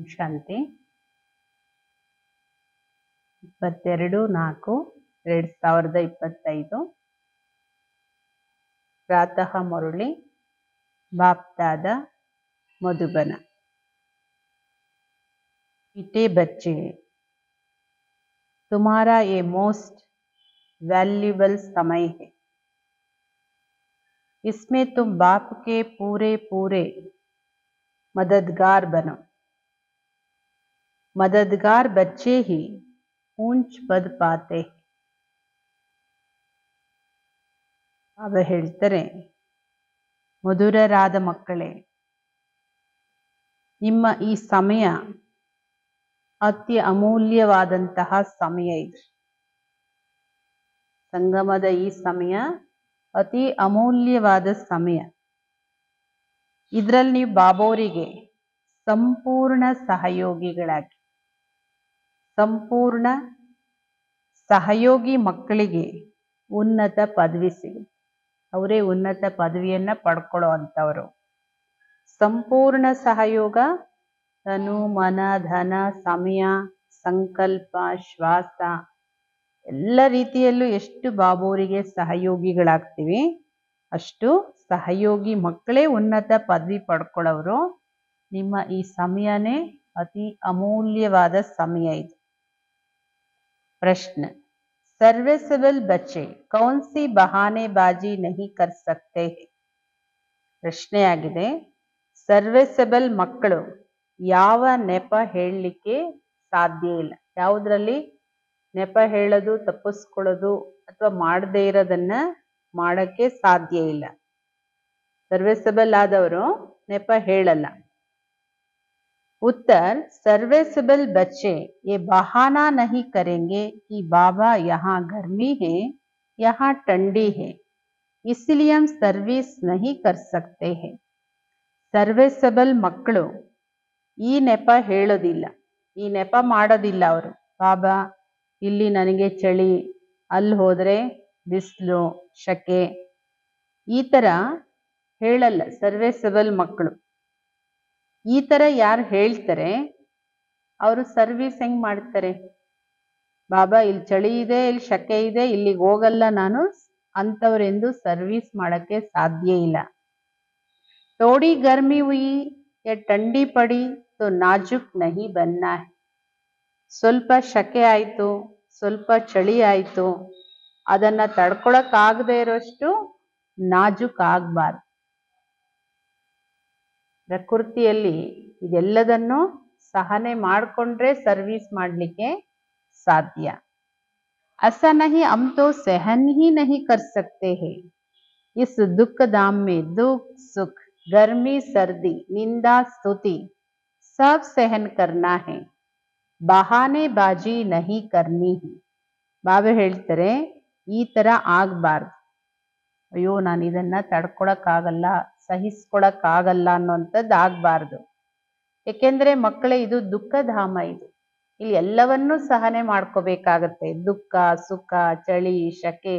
ಶಾಂತಿ 22/4/2025 प्रातः मुरली बाप दादा मधुबन। मीठे बच्चे, तुम्हारा ये मोस्ट वैल्यूबल समय है। इसमें तुम बाप के पूरे पूरे मददगार बनो। मददगार बच्चे ही ऊंच पद पाते हैं। अब ಹೇಳ್ತಾರೆ, ಮಧುರರಾದ ಮಕ್ಕಳೇ, ನಿಮ್ಮ ಈ ಸಮಯ ಅತಿ ಅಮೂಲ್ಯವಾದಂತಹ ಸಮಯ ಇದೆ. ಸಂಗಮದ ಈ ಸಮಯ ಅತಿ ಅಮೂಲ್ಯವಾದ ಸಮಯ. ಇದರಲ್ಲಿ ನೀವು ಬಾಬೋರಿಗೆ ಸಂಪೂರ್ಣ ಸಹಯೋಗಿಗಳಾಗಿ, ಸಂಪೂರ್ಣ ಸಹಯೋಗಿ ಮಕ್ಕಳಿಗೆ ಉನ್ನತ ಪದವಿ ಸಿಗುತ್ತೆ. ಅವರೇ ಉನ್ನತ ಪದವಿಯನ್ನ ಪಡ್ಕೊಳ್ಳೋ ಅಂಥವರು. ಸಂಪೂರ್ಣ ಸಹಯೋಗ ತನು ಮನ ಧನ ಸಮಯ ಸಂಕಲ್ಪ ಶ್ವಾಸ ಎಲ್ಲ ರೀತಿಯಲ್ಲೂ ಎಷ್ಟು ಬಾಬೋರಿಗೆ ಸಹಯೋಗಿಗಳಾಗ್ತೀವಿ ಅಷ್ಟು ಸಹಯೋಗಿ ಮಕ್ಕಳೇ ಉನ್ನತ ಪದವಿ ಪಡ್ಕೊಳ್ಳೋರು. ನಿಮ್ಮ ಈ ಸಮಯನೇ ಅತಿ ಅಮೂಲ್ಯವಾದ ಸಮಯ ಇದು. प्रश्न, सर्विसेबल बच्चे कौन सी बहानेबाजी नहीं कर सकते हैं? ಪ್ರಶ್ನೆಯಾಗಿದೆ, ಸರ್ವಿಸಬಲ್ ಮಕ್ಕಳು ಯಾವ ನೆಪ ಹೇಳಲಿಕ್ಕೆ ಸಾಧ್ಯ ಇಲ್ಲ. ಯಾವುದರಲ್ಲಿ ನೆಪ ಹೇಳೋದು, ತಪ್ಪಿಸ್ಕೊಳ್ಳೋದು ಅಥವಾ ಮಾಡದೇ ಇರೋದನ್ನ ಮಾಡಕ್ಕೆ ಸಾಧ್ಯ ಇಲ್ಲ. ಸರ್ವಿಸಬಲ್ ಆದವರು ನೆಪ ಹೇಳಲ್ಲ. उत्तर, सर्विसेबल बच्चे ये बहाना नहीं करेंगे कि बाबा यहाँ गर्मी है, यहाँ ठंडी है, इसलिए हम सर्विस नहीं कर सकते हैं. ಸರ್ವಿಸಬಲ್ ಮಕ್ಕಳು ಈ ನೆಪ ಹೇಳೋದಿಲ್ಲ, ಈ ನೆಪ ಮಾಡೋದಿಲ್ಲ. ಅವರು ಬಾಬಾ ಇಲ್ಲಿ ನನಗೆ ಚಳಿ, ಅಲ್ಲಿ ಹೋದ್ರೆ ಬಿಸಿಲು ಶಕೆ, ಈ ತರ ಹೇಳಲ್ಲ ಸರ್ವಿಸಬಲ್ ಮಕ್ಕಳು. ಈ ತರ ಯಾರು ಹೇಳ್ತಾರೆ ಅವರು ಸರ್ವಿಸ್ ಹೆಂಗ್ ಮಾಡ್ತಾರೆ? ಬಾಬಾ ಇಲ್ಲಿ ಚಳಿ ಇದೆ, ಇಲ್ಲಿ ಶಕೆ ಇದೆ, ಇಲ್ಲಿಗೆ ಹೋಗಲ್ಲ ನಾನು ಅಂತವರೆಂದು ಸರ್ವಿಸ್ ಮಾಡಕ್ಕೆ ಸಾಧ್ಯ ಇಲ್ಲ. ಥೋಡಿ ಗರ್ಮಿ ಹುಯಿ ಯಾ ठंडी पड़ी तो नाजुक नहीं बनना है. ಸ್ವಲ್ಪ ಶಕೆ ಆಯ್ತು, ಸ್ವಲ್ಪ ಚಳಿ ಆಯ್ತು, ಅದನ್ನ ತಡ್ಕೊಳಕ್ ಆಗದೆ ಇರೋಷ್ಟು ನಾಜುಕ್ ಆಗ್ಬಾರ್ದು. ಪ್ರಕೃತಿಯಲ್ಲಿ ಇದೆಲ್ಲದನ್ನು ಸಹನೆ ಮಾಡಿಕೊಂಡ್ರೆ ಸರ್ವಿಸ್ ಮಾಡಲಿಕ್ಕೆ ಸಾಧ್ಯ. ऐसा नहीं, हम तो सहन ही नहीं कर सकते हैं. इस दुख धाम में दुख सुख गर्मी सर्दी निंदा स्तुति सब सहन करना है, बहानेबाजी नहीं करनी है. ಬಾಬಾ ಹೇಳ್ತಾರೆ, ಈ ತರ ಆಗ್ಬಾರ್ದು. ಅಯ್ಯೋ ನಾನು ಇದನ್ನ ತಡ್ಕೊಳಕ್ಕಾಗಲ್ಲ, ಸಹಿಸ್ಕೊಳಕ್ಕಾಗಲ್ಲ ಅನ್ನೋಂಥದ್ದು ಆಗ್ಬಾರ್ದು. ಏಕೆಂದ್ರೆ ಮಕ್ಕಳೇ, ಇದು ದುಃಖಧಾಮ. ಇದು ಇಲ್ಲಿ ಎಲ್ಲವನ್ನೂ ಸಹನೆ ಮಾಡ್ಕೋಬೇಕಾಗತ್ತೆ. ದುಃಖ ಸುಖ ಚಳಿ ಶಕೆ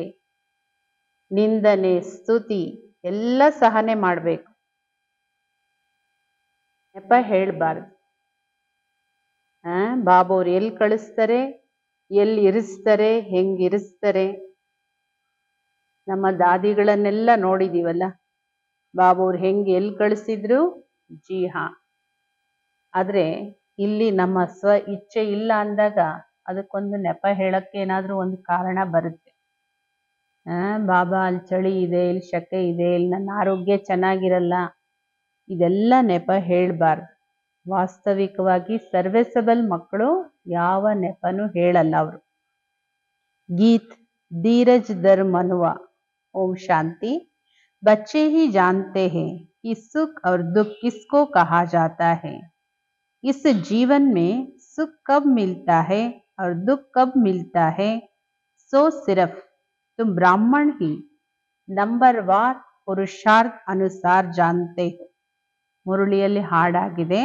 ನಿಂದನೆ ಸ್ತುತಿ ಎಲ್ಲ ಸಹನೆ ಮಾಡ್ಬೇಕು. ನೆಪ ಹೇಳ್ಬಾರ್ದು. ಬಾಬೋರು ಎಲ್ಲಿ ಕಳಿಸ್ತಾರೆ, ಎಲ್ಲಿ ಇರಿಸ್ತಾರೆ, ಹೆಂಗಿರಿಸ್ತಾರೆ, ನಮ್ಮ ದಾದಿಗಳನ್ನೆಲ್ಲ ನೋಡಿದೀವಲ್ಲ. ಬಾಬೋರು ಹೆಂಗೆ ಎಲ್ಲಿ ಕಳಿಸಿದ್ರು, ಜಿ ಹಾ. ಆದ್ರೆ ಇಲ್ಲಿ ನಮ್ಮ ಸ್ವ ಇಚ್ಛೆ ಇಲ್ಲ ಅಂದಾಗ ಅದಕ್ಕೊಂದು ನೆಪ ಹೇಳಕ್ಕೆ ಏನಾದ್ರೂ ಒಂದು ಕಾರಣ ಬರುತ್ತೆ. ಬಾಬಾ ಅಲ್ಲಿ ಚಳಿ ಇದೆ, ಇಲ್ಲಿ ಶಕೆ ಇದೆ, ಇಲ್ಲಿ ನನ್ನ ಆರೋಗ್ಯ ಚೆನ್ನಾಗಿರಲ್ಲ, ಇದೆಲ್ಲ ನೆಪ ಹೇಳ್ಬಾರ್ದು. ವಾಸ್ತವಿಕವಾಗಿ ಸರ್ವಿಸಬಲ್ ಮಕ್ಕಳು ಯಾವ ನೆಪನೂ ಹೇಳಲ್ಲ ಅವರು. ಗೀತ್ धीरज दर मनुआ. ओम शांति. बच्चे ही जानते हैं कि सुख और दुख किसको कहा जाता है. इस जीवन में सुख कब मिलता है और दुख कब मिलता है, सो सिर्फ तुम ब्राह्मण ही नंबरवार पुरुषार्थ अनुसार जानते हो. ಮುರಳಿಯಲ್ಲಿ ಹಾಡಾಗಿದೆ,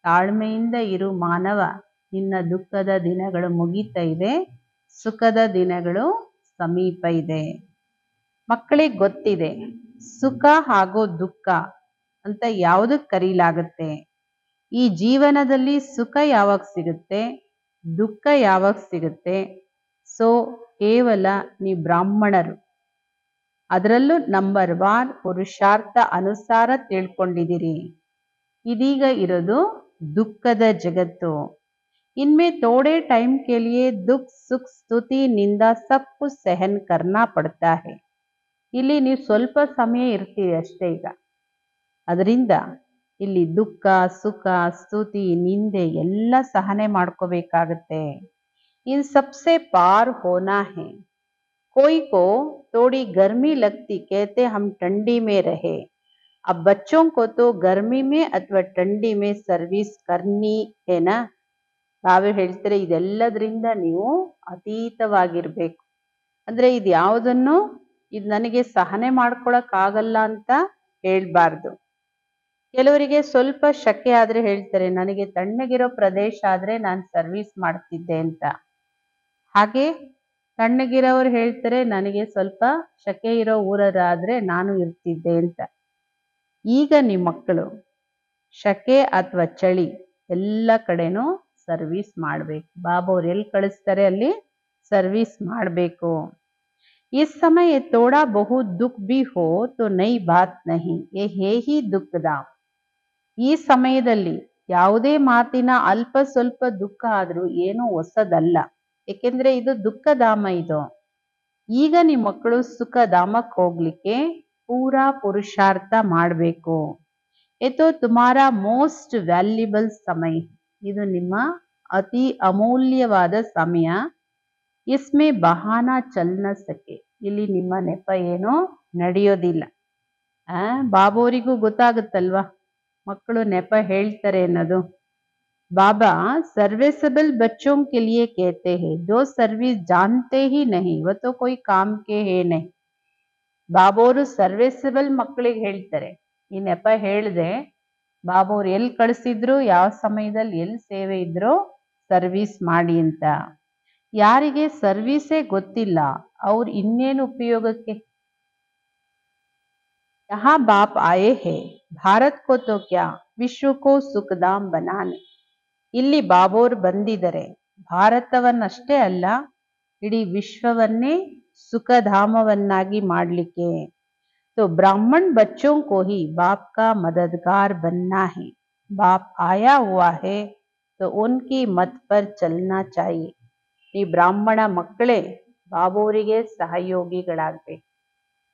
ತಾಳ್ಮೆಯಿಂದ ಇರು ಮಾನವ, ನಿನ್ನ ದುಃಖದ ದಿನಗಳು ಮುಗಿತಾ ಇದೆ, ಸುಖದ ದಿನಗಳು ಸಮೀಪ ಇದೆ. ಮಕ್ಕಳಿಗೆ ಗೊತ್ತಿದೆ ಸುಖ ಹಾಗೂ ದುಃಖ ಅಂತ ಯಾವುದಕ್ಕೆ ಕರೀಲಾಗುತ್ತೆ. ಈ ಜೀವನದಲ್ಲಿ ಸುಖ ಯಾವಾಗ ಸಿಗುತ್ತೆ, ದುಃಖ ಯಾವಾಗ ಸಿಗುತ್ತೆ. ಸೊ ಕೇವಲ ನೀವು ಬ್ರಾಹ್ಮಣರು, ಅದರಲ್ಲೂ ನಂಬರ್ 1 ಪುರುಷಾರ್ಥ ಅನುಸಾರ ತಿಳ್ಕೊಂಡಿದ್ದೀರಿ. ಇದೀಗ ಇರೋದು ದುಃಖದ ಜಗತ್ತು. इनमें थोड़े टाइम के लिए दुख सुख स्तुति निंदा सब कुछ सहन करना पड़ता है. ಇಲ್ಲಿ ನೀವು ಸ್ವಲ್ಪ ಸಮಯ ಇರ್ತೀರಿ ಅಷ್ಟೇ. ಈಗ ಅದರಿಂದ ಇಲ್ಲಿ ದುಃಖ ಸುಖ ಸ್ತುತಿ ನಿಂದೆ ಎಲ್ಲ ಸಹನೆ ಮಾಡ್ಕೋಬೇಕಾಗತ್ತೆ. ಇನ್ ಸಬ್ಸೆ ಪಾರ್ ಹೋನಾ ಹೈ. कोई को थोड़ी गर्मी लगती कहते हम ठंडी में रहे. अब बच्चों को तो गर्मी में अथवा ठंडी में सर्विस करनी है ना. ತಾವೇ ಹೇಳ್ತಾರೆ ಇದೆಲ್ಲದರಿಂದ ನೀವು ಅತೀತವಾಗಿರ್ಬೇಕು. ಅಂದ್ರೆ ಇದು ಯಾವುದನ್ನು ಇದು ನನಗೆ ಸಹನೆ ಮಾಡ್ಕೊಳಕ್ಕಾಗಲ್ಲ ಅಂತ ಹೇಳ್ಬಾರ್ದು. ಕೆಲವರಿಗೆ ಸ್ವಲ್ಪ ಶಕೆ ಆದ್ರೆ ಹೇಳ್ತಾರೆ ನನಗೆ ತಣ್ಣಗಿರೋ ಪ್ರದೇಶ ಆದ್ರೆ ನಾನು ಸರ್ವಿಸ್ ಮಾಡ್ತಿದ್ದೆ ಅಂತ. ಹಾಗೆ ತಣ್ಣಗಿರೋರು ಹೇಳ್ತಾರೆ ನನಗೆ ಸ್ವಲ್ಪ ಶಕೆ ಇರೋ ಊರಾದ್ರೆ ನಾನು ಇರ್ತಿದ್ದೆ ಅಂತ. ಈಗ ನಿಮ್ಮ ಮಕ್ಕಳು ಶಕೆ ಅಥವಾ ಚಳಿ ಎಲ್ಲ ಕಡೆನೂ ಸರ್ವಿಸ್ ಮಾಡಬೇಕು. ಬಾಬಾ ಅವ್ರು ಎಲ್ಲಿ ಕಳಿಸ್ತಾರೆ ಅಲ್ಲಿ ಸರ್ವಿಸ್ ಮಾಡಬೇಕು. इस समय थोड़ा बहुत दुख भी हो तो नई बात नहीं, ये है ही दुखधाम. ಈ ಸಮಯದಲ್ಲಿ ಯಾವುದೇ ಮಾತಿನ ಅಲ್ಪ ಸ್ವಲ್ಪ ದುಃಖ ಆದ್ರೂ ಏನೂ ಹೊಸದಲ್ಲ, ಏಕೆಂದ್ರೆ ಇದು ದುಃಖಧಾಮ. ಇದು ಈಗ ನಿಮ್ಮ ಮಕ್ಕಳು ಸುಖಧಾಮಕ್ಕೆ ಹೋಗ್ಲಿಕ್ಕೆ ಪೂರಾ ಪುರುಷಾರ್ಥ ಮಾಡಬೇಕು. ಇದು ತುಮಾರ ಮೋಸ್ಟ್ ವ್ಯಾಲ್ಯುಬಲ್ ಸಮಯ. ಇದು ನಿಮ್ಮ ಅತಿ ಅಮೂಲ್ಯವಾದ ಸಮಯ. ಇಸ್ಮೆ ಬಹಾನ ಚಲ್ನ ಸಕೆ. ಇಲ್ಲಿ ನಿಮ್ಮ ನೆಪ ಏನೋ ನಡೆಯೋದಿಲ್ಲ. ಬಾಬೋರಿಗೂ ಗೊತ್ತಾಗುತ್ತಲ್ವಾ ಮಕ್ಕಳು ನೆಪ ಹೇಳ್ತಾರೆ ಅನ್ನೋದು. बाबा सर्विसेबल बच्चों के लिए कहते हैं, जो सर्विस जानते ही नहीं वो तो कोई काम के है नहीं. ಬಾಬೋರು ಸರ್ವಿಸಬಲ್ ಮಕ್ಕಳಿಗೆ ಹೇಳ್ತಾರೆ. ಈ ನೆಪ ಹೇಳ್ದೆ ಬಾಬೋರು ಎಲ್ಲಿ ಕಳಿಸಿದ್ರು, ಯಾವ ಸಮಯದಲ್ಲಿ ಎಲ್ಲಿ ಸೇವೆ ಇದ್ರು ಸರ್ವಿಸ್ ಮಾಡಿ ಅಂತ. ಯಾರಿಗೆ ಸರ್ವಿಸೇ ಗೊತ್ತಿಲ್ಲ ಅವ್ರು ಇನ್ನೇನು ಉಪಯೋಗಕ್ಕೆ. यहाँ बाप आए हैं भारत को तो क्या विश्व को सुखधाम बनाने. ಇಲ್ಲಿ ಬಾಬೋರ್ ಬಂದಿದ್ದಾರೆ ಭಾರತವನ್ನಷ್ಟೇ ಅಲ್ಲ ಇಡೀ ವಿಶ್ವವನ್ನೇ ಸುಖಧಾಮವನ್ನಾಗಿ ಮಾಡಲಿಕ್ಕೆ. तो ब्राह्मण बच्चों को ही बाप का मददगार बनना है. बाप आया हुआ है तो उनकी मत पर चलना चाहिए. ಈ ಬ್ರಾಹ್ಮಣ ಮಕ್ಕಳೇ ಬಾಬೋರಿಗೆ ಸಹಯೋಗಿಗಳಾಗಬೇಕು.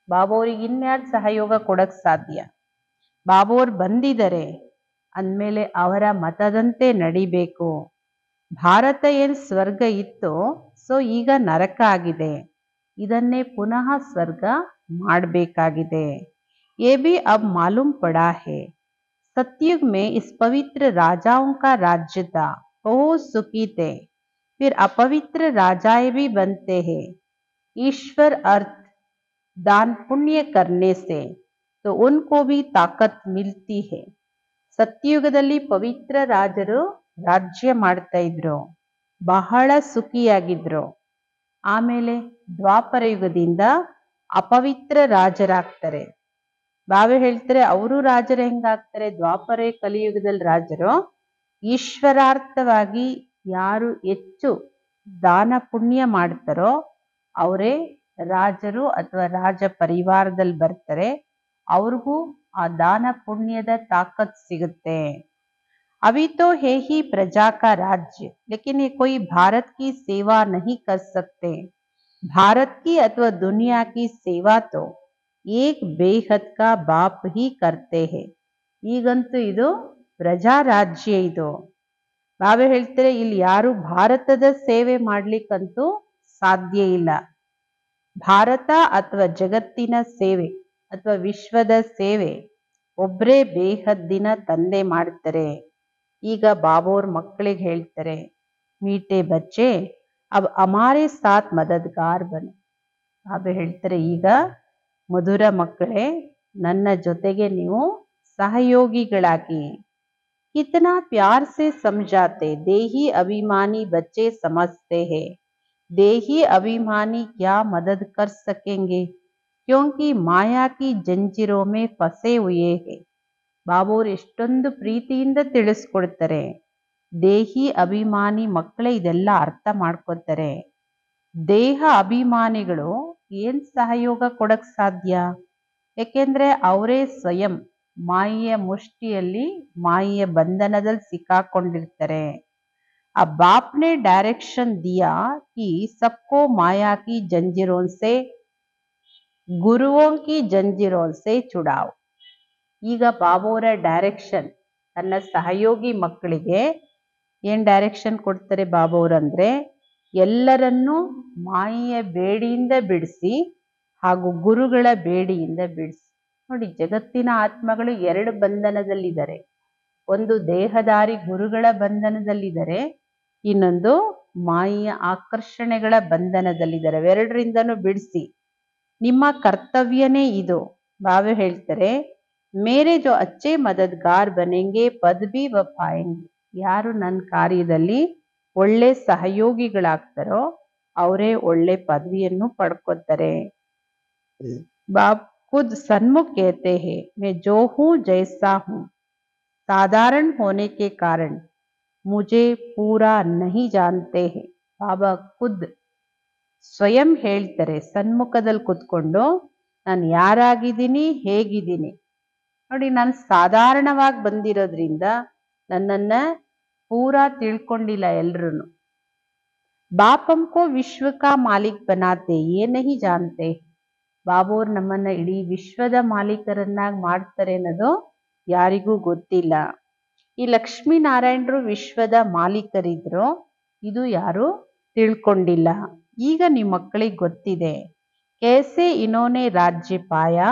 ಬಾಬೋರಿಗೆ ಇನ್ಯಾರು ಸಹಯೋಗ ಕೊಡಕ್ ಸಾಧ್ಯ. ಬಾಬೋರ್ ಬಂದಿದ್ದಾರೆ ಅಂದಮೇಲೆ ಅವರ ಮತದಂತೆ ನಡಿಬೇಕು. ಭಾರತ ಏನು ಸ್ವರ್ಗ ಇತ್ತು, ಸೊ ಈಗ ನರಕ ಆಗಿದೆ. ಇದನ್ನೇ ಪುನಃ ಸ್ವರ್ಗ ಮಾಡಬೇಕಾಗಿದೆ. ये भी अब मालूम पड़ा है. सतयुग में इस पवित्र राजाओं का राज्य था, बहुत सुखी थे. फिर अपवित्र राजाएं भी बनते हैं. ईश्वर अर्थ दान पुण्य करने से तो उनको भी ताकत मिलती है. ಸತ್ಯಯುಗದಲ್ಲಿ ಪವಿತ್ರ ರಾಜರು ರಾಜ್ಯ ಮಾಡ್ತಾ ಇದ್ರು, ಬಹಳ ಸುಖಿಯಾಗಿದ್ರು. ಆಮೇಲೆ ದ್ವಾಪರ ಯುಗದಿಂದ ಅಪವಿತ್ರ ರಾಜರಾಗ್ತಾರೆ. ಬಾವೆ ಹೇಳ್ತಾರೆ ಅವರು ರಾಜರು ಹೆಂಗಾಗ್ತಾರೆ, ದ್ವಾಪರ ಕಲಿಯುಗದಲ್ಲಿ ರಾಜರು ಈಶ್ವರಾರ್ಥವಾಗಿ ಯಾರು ಹೆಚ್ಚು ದಾನ ಪುಣ್ಯ ಮಾಡ್ತಾರೋ ಅವರೇ ರಾಜರು ಅಥವಾ ರಾಜ ಪರಿವಾರದಲ್ಲಿ ಬರ್ತಾರೆ. ಅವ್ರಿಗೂ ಆ ದಾನ ಪುಣ್ಯದ ತಾಕತ್ ಸಿಗುತ್ತೆ. अभी तो है ही प्रजा का राज्य, लेकिन ये कोई भारत की सेवा नहीं कर सकते. भारत की अथवा दुनिया की सेवा तो एक बेहद का बाप ही करते हैं. ಈಗಂತೂ ಇದು ಪ್ರಜಾ ರಾಜ್ಯ. ಇದು ಬಾಬಾ ಹೇಳ್ತಾರೆ ಇಲ್ಲಿ ಯಾರು ಭಾರತದ ಸೇವೆ ಮಾಡ್ಲಿಕ್ಕಂತೂ ಸಾಧ್ಯ ಇಲ್ಲ. ಭಾರತ ಅಥವಾ ಜಗತ್ತಿನ ಸೇವೆ ಅಥವಾ ವಿಶ್ವದ ಸೇವೆ ಒಬ್ಬರೇ ಬೇಹದ್ದಿನ ತಂದೆ ಮಾಡ್ತಾರೆ. ಈಗ ಬಾಬೋರ್ ಮಕ್ಕಳಿಗೆ ಹೇಳ್ತಾರೆ ಮೀಟೆ ಬಚ್ಚೆ ಅಬ್ ಹಮಾರೆ ಸಾಥ್ ಮದದ್ಗಾರ್ ಬನೆ. ಬಾಬಾ ಹೇಳ್ತಾರೆ ಈಗ ಮಧುರ ಮಕ್ಕಳೇ ನನ್ನ ಜೊತೆಗೆ ನೀವು ಸಹಯೋಗಿಗಳಾಗಿ. कितना प्यार से समझाते, देही अभिमानी बच्चे समझते हैं. देही अभिमानी क्या मदद कर सकेंगे क्योंकि माया की जंजीरों में फंसे हुए हैं. ಬಾಬಾವ್ರು ಎಷ್ಟೊಂದು ಪ್ರೀತಿಯಿಂದ ತಿಳಿಸ್ಕೊಡ್ತಾರೆ. ದೇಹಿ ಅಭಿಮಾನಿ ಮಕ್ಕಳೇ ಇದೆಲ್ಲ ಅರ್ಥ ಮಾಡ್ಕೊತಾರೆ. ದೇಹ ಅಭಿಮಾನಿಗಳು ಏನ್ ಸಹಯೋಗ ಕೊಡಕ್ ಸಾಧ್ಯ? ಯಾಕೆಂದ್ರೆ ಅವರೇ ಸ್ವಯಂ ಮಾಯೆಯ ಮುಷ್ಟಿಯಲ್ಲಿ, ಮಾಯೆಯ ಬಂಧನದಲ್ಲಿ ಸಿಕ್ಕಾಕೊಂಡಿರ್ತಾರೆ. ಆ बाप ने डायरेक्शन दिया कि सबको माया की जंजीरों से, गुरुओं की जंजीरों से छुड़ाओ. ಈಗ ಬಾಬೋರ ಡೈರೆಕ್ಷನ್ ತನ್ನ ಸಹಯೋಗಿ ಮಕ್ಕಳಿಗೆ ಏನ್ ಡೈರೆಕ್ಷನ್ ಕೊಡ್ತಾರೆ ಬಾಬೋರ್ ಅಂದ್ರೆ, ಎಲ್ಲರನ್ನೂ ಮಾಯೆಯ ಬೇಡಿಯಿಂದ ಬಿಡಿಸಿ ಹಾಗೂ ಗುರುಗಳ ಬೇಡಿಯಿಂದ ಬಿಡಿಸಿ. ನೋಡಿ, ಜಗತ್ತಿನ ಆತ್ಮಗಳು ಎರಡು ಬಂಧನದಲ್ಲಿದ್ದಾರೆ. ಒಂದು ದೇಹದಾರಿ ಗುರುಗಳ ಬಂಧನದಲ್ಲಿದ್ದಾರೆ, ಇನ್ನೊಂದು ಮಾಯೆಯ ಆಕರ್ಷಣೆಗಳ ಬಂಧನದಲ್ಲಿದ್ದಾರೆ. ಅವೆರಡರಿಂದನೂ ಬಿಡಿಸಿ. ನಿಮ್ಮ ಕರ್ತವ್ಯನೇ ಇದು. ಬಾಬಾ ಹೇಳ್ತಾರೆ, ಮೇರೆ ಜೋ ಅಚ್ಚೆ ಮದದ್ಗಾರ್ ಬನೆಂಗೆ ಪದ್ ಬಿ ವ ಪಾಯೆಂಗೆ. ಯಾರು ನನ್ನ ಕಾರ್ಯದಲ್ಲಿ ಒಳ್ಳೆ ಸಹಯೋಗಿಗಳಾಗ್ತಾರೋ ಅವರೇ ಒಳ್ಳೆ ಪದವಿಯನ್ನು ಪಡ್ಕೋತಾರೆ. ಬಾಬ್ ಖುದ್ ಸನ್ಮುಖ್ कहते हैं, मैं जो हूँ जैसा हूँ, साधारण होने के कारण मुझे पूरा नहीं जानते हैं. ಬಾಬಾ ಖುದ್ ಸ್ವಯಂ ಹೇಳ್ತಾರೆ, ಸನ್ಮುಖದಲ್ಲಿ ಕುತ್ಕೊಂಡು, ನಾನು ಯಾರಾಗಿದ್ದೀನಿ, ಹೇಗಿದ್ದೀನಿ. ನೋಡಿ, ನಾನು ಸಾಧಾರಣವಾಗಿ ಬಂದಿರೋದ್ರಿಂದ ನನ್ನನ್ನ ಪೂರಾ ತಿಳ್ಕೊಂಡಿಲ್ಲ ಎಲ್ರು. ಬಾಪ್ ಹಮ್ಕೋ ವಿಶ್ವ ಕಾ ಮಾಲಿಕ್ ಬನಾತೆ ಯೇ ನಹಿ ಜಾನ್ತೆ. ಬಾಬೋರ್ ನಮ್ಮನ್ನ ಇಡೀ ವಿಶ್ವದ ಮಾಲೀಕರನ್ನಾಗಿ ಮಾಡ್ತಾರೆ ಅನ್ನೋದು ಯಾರಿಗೂ ಗೊತ್ತಿಲ್ಲ. ಈ ಲಕ್ಷ್ಮೀನಾರಾಯಣರು ವಿಶ್ವದ ಮಾಲೀಕರಿದ್ರು, ಇದು ಯಾರು ತಿಳ್ಕೊಂಡಿಲ್ಲ. ಈಗ ನಿಮ್ಮ ಮಕ್ಕಳಿಗೆ ಗೊತ್ತಿದೆ. कैसे इन्होंने राज्य पाया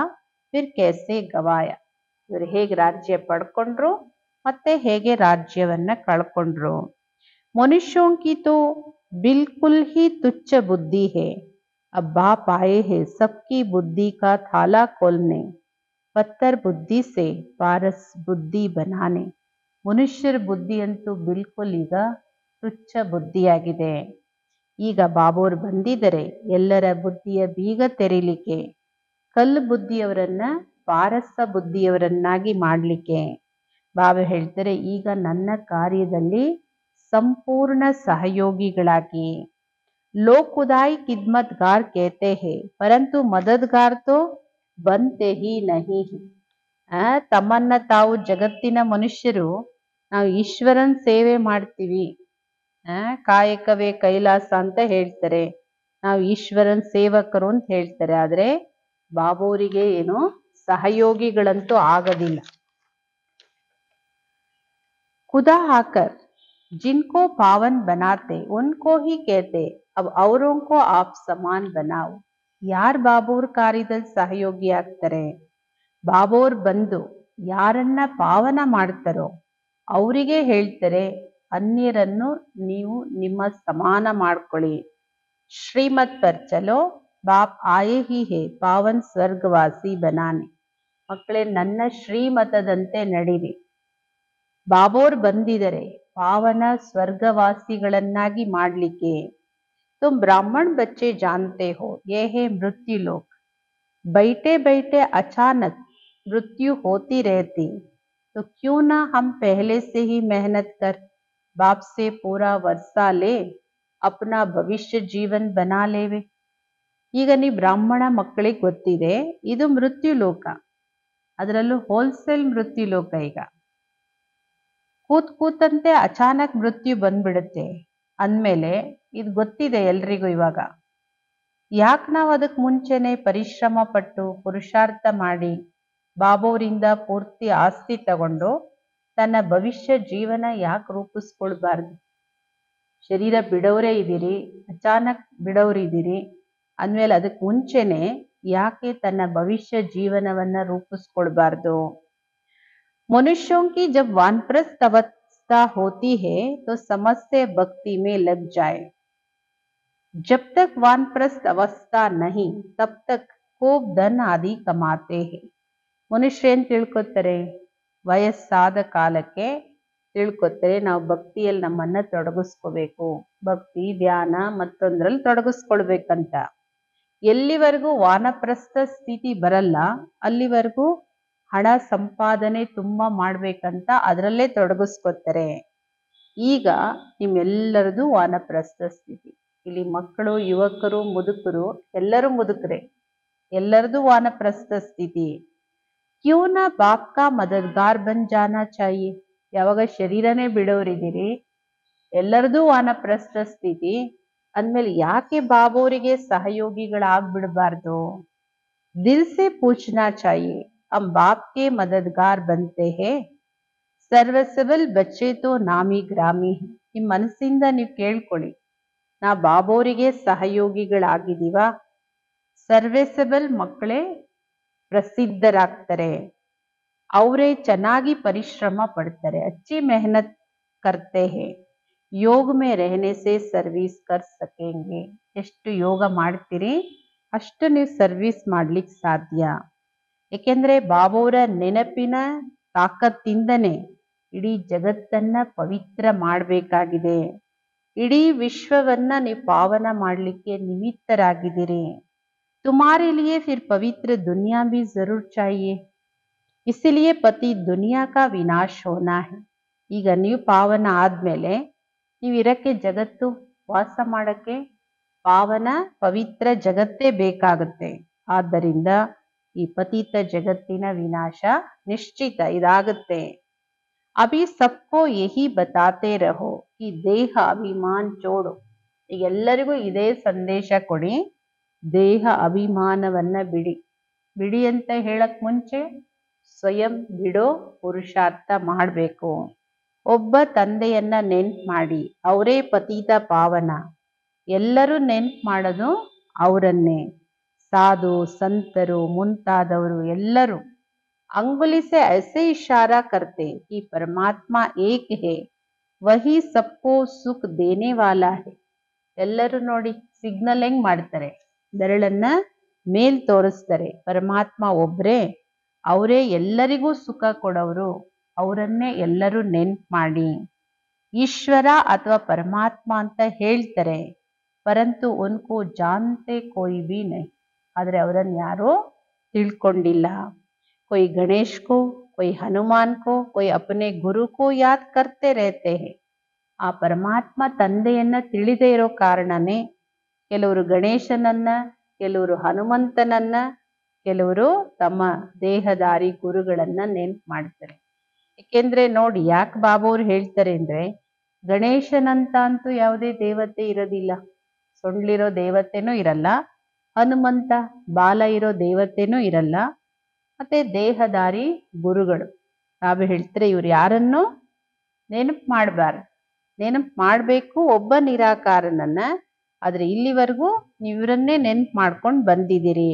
फिर कैसे गवाया. ಇವರು ಹೇಗೆ ರಾಜ್ಯ ಪಡ್ಕೊಂಡ್ರು ಮತ್ತೆ ಹೇಗೆ ರಾಜ್ಯವನ್ನ ಕಳ್ಕೊಂಡ್ರು. मनुष्यों की तो बिल्कुल ही तुच्छ बुद्धि है. अब बाप आए हैं सबकी बुद्धि का थाला खोलने, पत्थर बुद्धि से पारस बुद्धि बनाने. ಮನುಷ್ಯರ ಬುದ್ಧಿ ಅಂತೂ ಬಿಲ್ಕುಲ್ ಈಗ ತುಚ್ಛ ಬುದ್ಧಿಯಾಗಿದೆ. ಈಗ ಬಾಬೋರ್ ಬಂದಿದ್ದಾರೆ ಎಲ್ಲರ ಬುದ್ಧಿಯ ಬೀಗ ತೆರೀಲಿಕ್ಕೆ, ಕಲ್ಲು ಬುದ್ಧಿಯವರನ್ನ ಪಾರಸ ಬುದ್ಧಿಯವರನ್ನಾಗಿ ಮಾಡಲಿಕ್ಕೆ. ಬಾಬಾ ಹೇಳ್ತಾರೆ, ಈಗ ನನ್ನ ಕಾರ್ಯದಲ್ಲಿ ಸಂಪೂರ್ಣ ಸಹಯೋಗಿಗಳಾಗಿ. ಲೋಕ್ ಖುದಾಯಿ ಖಿದ್ಮತ್ಗಾರ್ कहते हैं, परंतु मददगार तो बनते ही नहीं. ತಮ್ಮನ್ನ ತಾವು ಜಗತ್ತಿನ ಮನುಷ್ಯರು ನಾವು ಈಶ್ವರನ್ ಸೇವೆ ಮಾಡ್ತೀವಿ, ಕಾಯಕವೇ ಕೈಲಾಸ ಅಂತ ಹೇಳ್ತಾರೆ, ನಾವು ಈಶ್ವರನ್ ಸೇವಕರು ಅಂತ ಹೇಳ್ತಾರೆ. ಆದ್ರೆ ಬಾಬೋರಿಗೆ ಏನು ಸಹಯೋಗಿಗಳಂತೂ ಆಗೋದಿಲ್ಲ. खुदा आकर जिनको पावन बनाते उनको ही कहते अब औरों को आप समान बनाओ. ಯಾರು ಬಾಬೋರ್ ಕಾರ್ಯದಲ್ಲಿ ಸಹಯೋಗಿ ಆಗ್ತಾರೆ, ಬಾಬೋರ್ ಬಂದು ಯಾರನ್ನ ಪಾವನ ಮಾಡ್ತಾರೋ ಅವರಿಗೆ ಹೇಳ್ತಾರೆ, ಅನ್ಯರನ್ನು ನೀವು ನಿಮ್ಮ ಸಮಾನ ಮಾಡ್ಕೊಳ್ಳಿ. ಶ್ರೀಮತ್ ಪರ್ ಚಲೋ ಬಾಪ್ ಆಯೇ ಹಿ ಹೇ ಪಾವನ್ ಸ್ವರ್ಗವಾಸಿ ಬನಾನೆ. ಮಕ್ಕಳೇ, ನನ್ನ ಶ್ರೀಮತದಂತೆ ನಡೀರಿ. ಬಾಬೋರ್ ಬಂದಿದ್ದಾರೆ ಪಾವನ ಸ್ವರ್ಗವಾಸಿಗಳನ್ನಾಗಿ ಮಾಡ್ಲಿಕ್ಕೆ. तुम ब्राह्मण बच्चे जानते हो ये है मृत्यु लोक. बैठे बैठे अचानक मृत्यु होती रहती, तो क्यों ना हम पहले से ही मेहनत कर बाप से पूरा वर्षा ले अपना भविष्य जीवन बना लेवे. ಈಗ ನೀವು ಬ್ರಾಹ್ಮಣ ಮಕ್ಕಳಿಗೆ ಗೊತ್ತಿದೆ ಇದು ಮೃತ್ಯು ಲೋಕ, ಅದರಲ್ಲೂ ಹೋಲ್ಸೇಲ್ ಮೃತ್ಯು ಲೋಕ. ಈಗ ಕೂತಂತೆ ಅಚಾನಕ್ ಮೃತ್ಯು ಬಂದ್ಬಿಡುತ್ತೆ ಅಂದಮೇಲೆ ಇದು ಗೊತ್ತಿದೆ ಎಲ್ರಿಗೂ. ಇವಾಗ ಯಾಕೆ ನಾವು ಅದಕ್ಕೆ ಮುಂಚೆನೆ ಪರಿಶ್ರಮ ಪಟ್ಟು ಪುರುಷಾರ್ಥ ಮಾಡಿ ಬಾಬೋರಿಂದ ಪೂರ್ತಿ ಆಸ್ತಿ ತಗೊಂಡು ತನ್ನ ಭವಿಷ್ಯ ಜೀವನ ಯಾಕೆ ರೂಪಿಸ್ಕೊಳ್ಬಾರ್ದು? ಶರೀರ ಬಿಡೋರೇ ಇದ್ದೀರಿ, ಅಚಾನಕ್ ಬಿಡೋರಿದ್ದೀರಿ ಅಂದಮೇಲೆ ಅದಕ್ಕೆ ಮುಂಚೆನೆ ಯಾಕೆ ತನ್ನ ಭವಿಷ್ಯ ಜೀವನವನ್ನ ರೂಪಿಸ್ಕೊಳ್ಬಾರ್ದು? मनुष्यों की जब वानप्रस्थ अवस्था होती है तो समस्त भक्ति में लग जाए. जब तक वानप्रस्थ अवस्था नहीं तब तक खूब धन आदि कमाते हैं. ಮನುಷ್ಯರೇನು ತಿಳ್ಕೊತಾರೆ, ವಯಸ್ಸಾದ ಕಾಲಕ್ಕೆ ತಿಳ್ಕೊತಾರೆ ನಾವು ಭಕ್ತಿಯಲ್ಲಿ ನಮ್ಮನ್ನ ತೊಡಗಿಸ್ಕೋಬೇಕು, ಭಕ್ತಿ ಧ್ಯಾನ ಮತ್ತೊಂದ್ರಲ್ಲಿ ತೊಡಗಿಸ್ಕೊಳ್ಬೇಕಂತ. ಎಲ್ಲಿವರೆಗೂ ವಾನಪ್ರಸ್ಥ ಸ್ಥಿತಿ ಬರಲ್ಲ ಅಲ್ಲಿವರೆಗೂ ಹಣ ಸಂಪಾದನೆ ತುಂಬಾ ಮಾಡ್ಬೇಕಂತ ಅದರಲ್ಲೇ ತೊಡಗಿಸ್ಕೊತಾರೆ. ಈಗ ನಿಮ್ಮೆಲ್ಲರದು ವಾನಪ್ರಸ್ಥ ಸ್ಥಿತಿ. ಇಲ್ಲಿ ಮಕ್ಕಳು, ಯುವಕರು, ಮುದುಕರು ಎಲ್ಲರೂ ಮುದುಕರೆ, ಎಲ್ಲರದು ವಾನಪ್ರಸ್ಥ ಸ್ಥಿತಿ. ಕ್ಯೂ ನಾ ಬಾಪ್ ಕಾ ಮದದ್ಗಾರ್ ಬನ್ ಜಾನಾ ಚಾಹಿಯೆ. ಯಾವಾಗ ಶರೀರನೇ ಬಿಡೋರಿದ್ದೀರಿ, ಎಲ್ಲರದು ವಾನಪ್ರಸ್ಥ ಸ್ಥಿತಿ ಅಂದ್ಮೇಲೆ ಯಾಕೆ ಬಾಬೋರಿಗೆ ಸಹಯೋಗಿಗಳಾಗ್ಬಿಡ್ಬಾರ್ದು? ದಿಲ್ ಸೆ ಪೂಛನಾ ಚಾಹಿಯೆ, ಹಮ್ ಬಾಪ್ ಕೆ ಮದದ್ಗಾರ್ ಬಂತೆ ಹೇ, ಸರ್ವಸಬಲ್ ಬಚ್ಚೆ ತೋ ನಾಮಿ ಗ್ರಾಮಿ. ನಿಮ್ಮ ಮನಸ್ಸಿಂದ ನೀವು ಕೇಳ್ಕೊಳ್ಳಿ, ನಾ ಬಾಬೋರಿಗೆ ಸಹಯೋಗಿಗಳಾಗಿದ್ದೀವ? ಸರ್ವೇಸಬಲ್ ಮಕ್ಕಳೇ ಪ್ರಸಿದ್ಧರಾಗ್ತಾರೆ, ಅವರೇ ಚೆನ್ನಾಗಿ ಪರಿಶ್ರಮ ಪಡ್ತಾರೆ. ಅಚ್ಚಿ ಮೆಹನತ್ ಕರ್ತೆ ಹೇ, ಯೋಗ ಮೇ ರಹನೆ ಸೆ ಸರ್ವಿಸ್ ಕರ್ ಸಕೆಂಗೆ. ಎಷ್ಟು ಯೋಗ ಮಾಡ್ತೀರಿ ಅಷ್ಟು ನೀವು ಸರ್ವಿಸ್ ಮಾಡ್ಲಿಕ್ಕೆ ಸಾಧ್ಯ. ಏಕೆಂದ್ರೆ ಬಾಬೋರ ನೆನಪಿನ ತಾಕತ್ತಿಂದನೇ ಇಡೀ ಜಗತ್ತನ್ನ ಪವಿತ್ರ ಮಾಡಬೇಕಾಗಿದೆ. ಇಡೀ ವಿಶ್ವವನ್ನ ನೀವು ಪಾವನ ಮಾಡಲಿಕ್ಕೆ ನಿಮಿತ್ತರಾಗಿದ್ದೀರಿ. तुम्हारे लिए फिर पवित्र दुनिया भी जरूर चाहिए, इसलिए पति दुनिया का विनाश होना है. ಈಗ ನೀವು ಪಾವನ ಆದ್ಮೇಲೆ ನೀವು ಇರಕ್ಕೆ, ಜಗತ್ತು ವಾಸ ಮಾಡಕ್ಕೆ ಪಾವನ ಪವಿತ್ರ ಜಗತ್ತೇ ಬೇಕಾಗುತ್ತೆ. ಆದ್ದರಿಂದ ಈ ಪತಿತ ಜಗತ್ತಿನ ವಿನಾಶ ನಿಶ್ಚಿತ ಇದಾಗುತ್ತೆ. ಅಭಿ ಸಬ್ಕೋ ಯಹಿ ಬತಾತೆ ರಹೋ ಕಿ ದೇಹ ಅಭಿಮಾನ್ ಚೋಡು. ಈಗ ಎಲ್ಲರಿಗೂ ಇದೇ ಸಂದೇಶ ಕೊಡಿ, ದೇಹ ಅಭಿಮಾನವನ್ನ ಬಿಡಿ. ಬಿಡಿ ಅಂತ ಹೇಳಕ್ ಮುಂಚೆ ಸ್ವಯಂ ಬಿಡೋ ಪುರುಷಾರ್ಥ ಮಾಡಬೇಕು. ಒಬ್ಬ ತಂದೆಯನ್ನ ನೆನ್ಪು ಮಾಡಿ, ಅವರೇ ಪತಿತ ಪಾವನ. ಎಲ್ಲರೂ ನೆನ್ಪು ಮಾಡೋದು ಅವರನ್ನೇ. ಸಾಧು ಸಂತರು ಮುಂತಾದವರು ಎಲ್ಲರೂ अंगुली से ऐसे इशारा करते कि परमात्मा एक है, वही सबको सुख देने वाला है. ಎಲ್ಲರೂ ನೋಡಿ ಸಿಗ್ನಲ್ ಹೆಂಗ್ ಮಾಡ್ತಾರೆ, ಬೆರಳನ್ನ ಮೇಲ್ ತೋರಿಸ್ತಾರೆ. ಪರಮಾತ್ಮ ಒಬ್ರೇ, ಅವರೇ ಎಲ್ಲರಿಗೂ ಸುಖ ಕೊಡೋರು, ಅವರನ್ನೇ ಎಲ್ಲರೂ ನೆನ್ಪು ಮಾಡಿ. ಈಶ್ವರ ಅಥವಾ ಪರಮಾತ್ಮ ಅಂತ ಹೇಳ್ತಾರೆ, ಪರಂತು ಉನ್ಕೋ ಜಾನ್ತೆ ಕೋಯಿ ಬಿ ನಹಿ. ಆದ್ರೆ ಅವರನ್ನು ಯಾರೂ ತಿಳ್ಕೊಂಡಿಲ್ಲ. कोई गणेश को, कोई हनुमान को, कोई अपने गुरु को याद करते रहते हैं. ಆ ಪರಮಾತ್ಮ ತಂದೆಯನ್ನ ತಿಳಿದೇ ಇರೋ ಕಾರಣನೇ ಕೆಲವರು ಗಣೇಶನನ್ನ, ಕೆಲವರು ಹನುಮಂತನನ್ನ, ಕೆಲವರು ತಮ್ಮ ದೇಹದಾರಿ ಗುರುಗಳನ್ನ ನೆನ್ಪು ಮಾಡ್ತಾರೆ. ಏಕೆಂದ್ರೆ ನೋಡಿ, ಯಾಕೆ ಬಾಬಾವ್ರು ಹೇಳ್ತಾರೆ ಅಂದ್ರೆ, ಗಣೇಶನಂತ ಅಂತೂ ಯಾವುದೇ ದೇವತೆ ಇರೋದಿಲ್ಲ, ಸೊಂಡ್ಲಿರೋ ದೇವತೆನೂ ಇರಲ್ಲ, ಹನುಮಂತ ಬಾಲ ಇರೋ ದೇವತೆನೂ ಇರಲ್ಲ, ಮತ್ತೆ ದೇಹದಾರಿ ಗುರುಗಳು. ನಾವು ಹೇಳ್ತಾರೆ ಇವ್ರು ಯಾರನ್ನು ನೆನಪು ಮಾಡಬಾರ್ದು, ನೆನಪು ಮಾಡಬೇಕು ಒಬ್ಬ ನಿರಾಕಾರನನ್ನ. ಆದ್ರೆ ಇಲ್ಲಿವರೆಗೂ ಇವರನ್ನೇ ನೆನಪು ಮಾಡ್ಕೊಂಡು ಬಂದಿದ್ದೀರಿ.